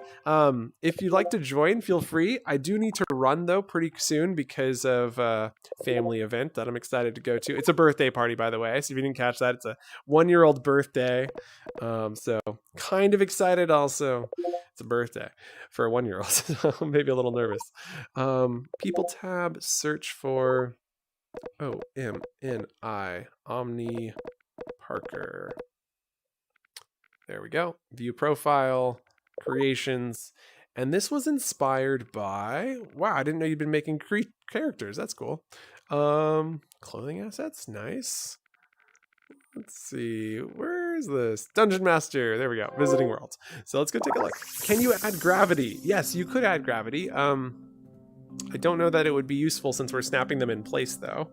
If you'd like to join, feel free. I do need to run, though, pretty soon because of a family event that I'm excited to go to. It's a birthday party, by the way. So if you didn't catch that, it's a 1-year-old birthday. So kind of excited also. It's a birthday for a 1-year-old. So maybe a little nervous. People tab, search for OMNI, Omni Parker. There we go. View profile, creations. And this was inspired by, wow, I didn't know you'd been making characters. That's cool. Clothing assets, nice. Let's see, where is this? Dungeon Master, there we go, Visiting Worlds. So let's go take a look. Can you add gravity? Yes, you could add gravity. I don't know that it would be useful since we're snapping them in place though.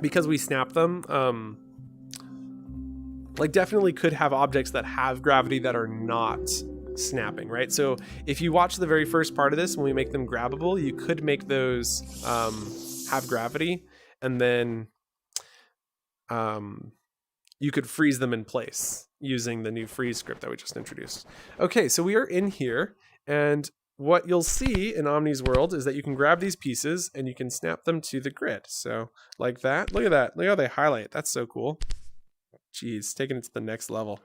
Because we snap them, like definitely could have objects that have gravity that are not snapping, right? So if you watch the very first part of this, when we make them grabbable, you could make those have gravity, and then you could freeze them in place using the new freeze script that we just introduced. Okay, so we are in here, and what you'll see in Omni's world is that you can grab these pieces and you can snap them to the grid. So like that, look at that. Look how they highlight. That's so cool. Jeez, taking it to the next level.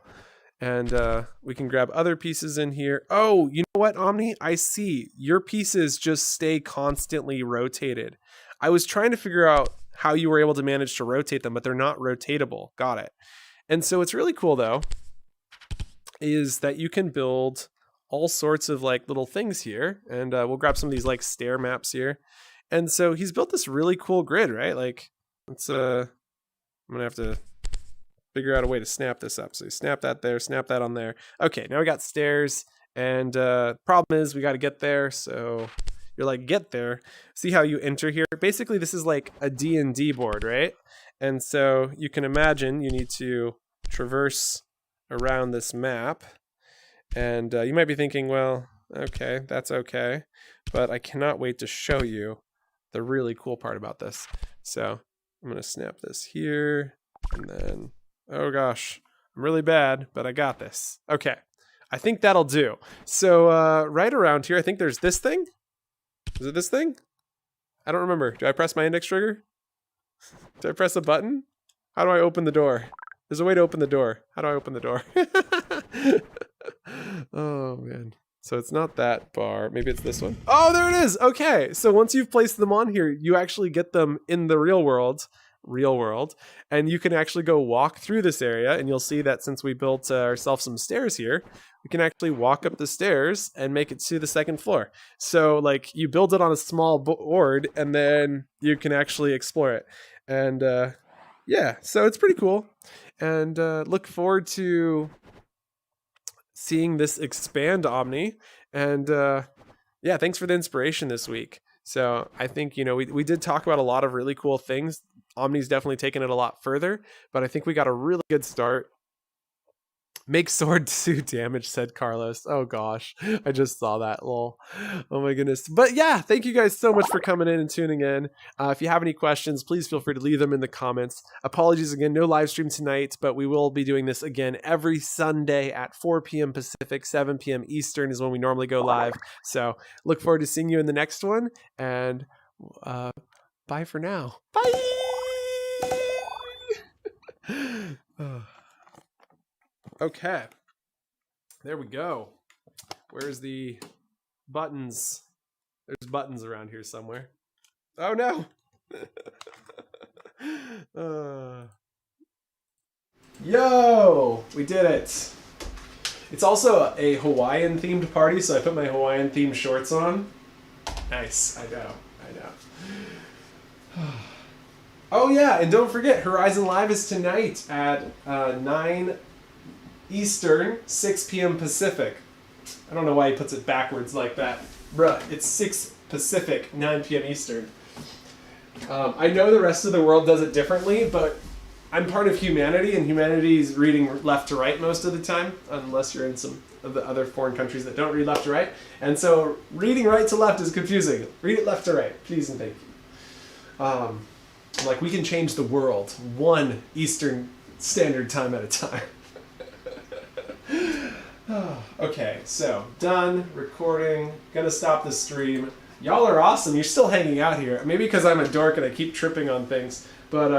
And we can grab other pieces in here. Oh, you know what, Omni? I see. Your pieces just stay constantly rotated. I was trying to figure out how you were able to manage to rotate them, but they're not rotatable. Got it. And so what's really cool, though, is that you can build all sorts of like little things here. And we'll grab some of these like stair maps here. And so he's built this really cool grid, right? Like, it's I'm going to have to figure out a way to snap this up. So you snap that there, snap that on there. Okay, now we got stairs. And problem is we got to get there. So you're like, get there. See how you enter here? Basically, this is like a D&D board, right? And so you can imagine you need to traverse around this map. And you might be thinking, well, okay, that's okay. But I cannot wait to show you the really cool part about this. So I'm going to snap this here. And then, oh gosh, I'm really bad, but I got this. Okay, I think that'll do. So right around here, I think there's this thing. Is it this thing? I don't remember. Do I press my index trigger? Do I press a button? How do I open the door? There's a way to open the door. How do I open the door? Oh, man. So it's not that bar. Maybe it's this one. Oh, there it is. Okay. So once you've placed them on here, you actually get them in the real world, and you can actually go walk through this area. And you'll see that since we built ourselves some stairs here, we can actually walk up the stairs and make it to the second floor. So like you build it on a small board and then you can actually explore it. And yeah, so it's pretty cool. And look forward to seeing this expand, Omni. And yeah, thanks for the inspiration this week. So I think, you know, we did talk about a lot of really cool things. Omni's definitely taken it a lot further, but I think we got a really good start. Make sword do damage, said Carlos. Oh gosh, I just saw that. Lol. Oh my goodness. But yeah, thank you guys so much for coming in and tuning in. If you have any questions, please feel free to leave them in the comments. Apologies again, no live stream tonight, but we will be doing this again every Sunday at 4 p.m. Pacific, 7 p.m. Eastern is when we normally go live. So look forward to seeing you in the next one, and bye for now. Bye! Okay, there we go. Where's the buttons? There's buttons around here somewhere. Oh no! Yo! We did it! It's also a Hawaiian themed party, so I put my Hawaiian themed shorts on. Nice. I know. Oh yeah, and don't forget, Horizon Live is tonight at 9 Eastern, 6 p.m. Pacific. I don't know why he puts it backwards like that. Bruh, it's 6 Pacific, 9 p.m. Eastern. I know the rest of the world does it differently, but I'm part of humanity, and humanity is reading left to right most of the time, unless you're in some of the other foreign countries that don't read left to right. And so reading right to left is confusing. Read it left to right, please and thank you. Like, we can change the world one Eastern Standard Time at a time. Okay, so done recording. Gonna stop the stream. Y'all are awesome. You're still hanging out here. Maybe because I'm a dork and I keep tripping on things, but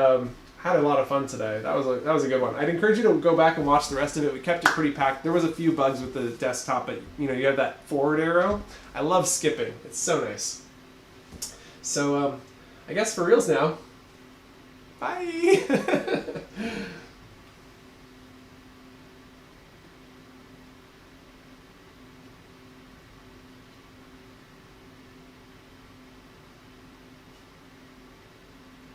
had a lot of fun today. That was a good one. I'd encourage you to go back and watch the rest of it. We kept it pretty packed. There was a few bugs with the desktop, but you have that forward arrow. I love skipping. It's so nice. So I guess for reals now. Bye.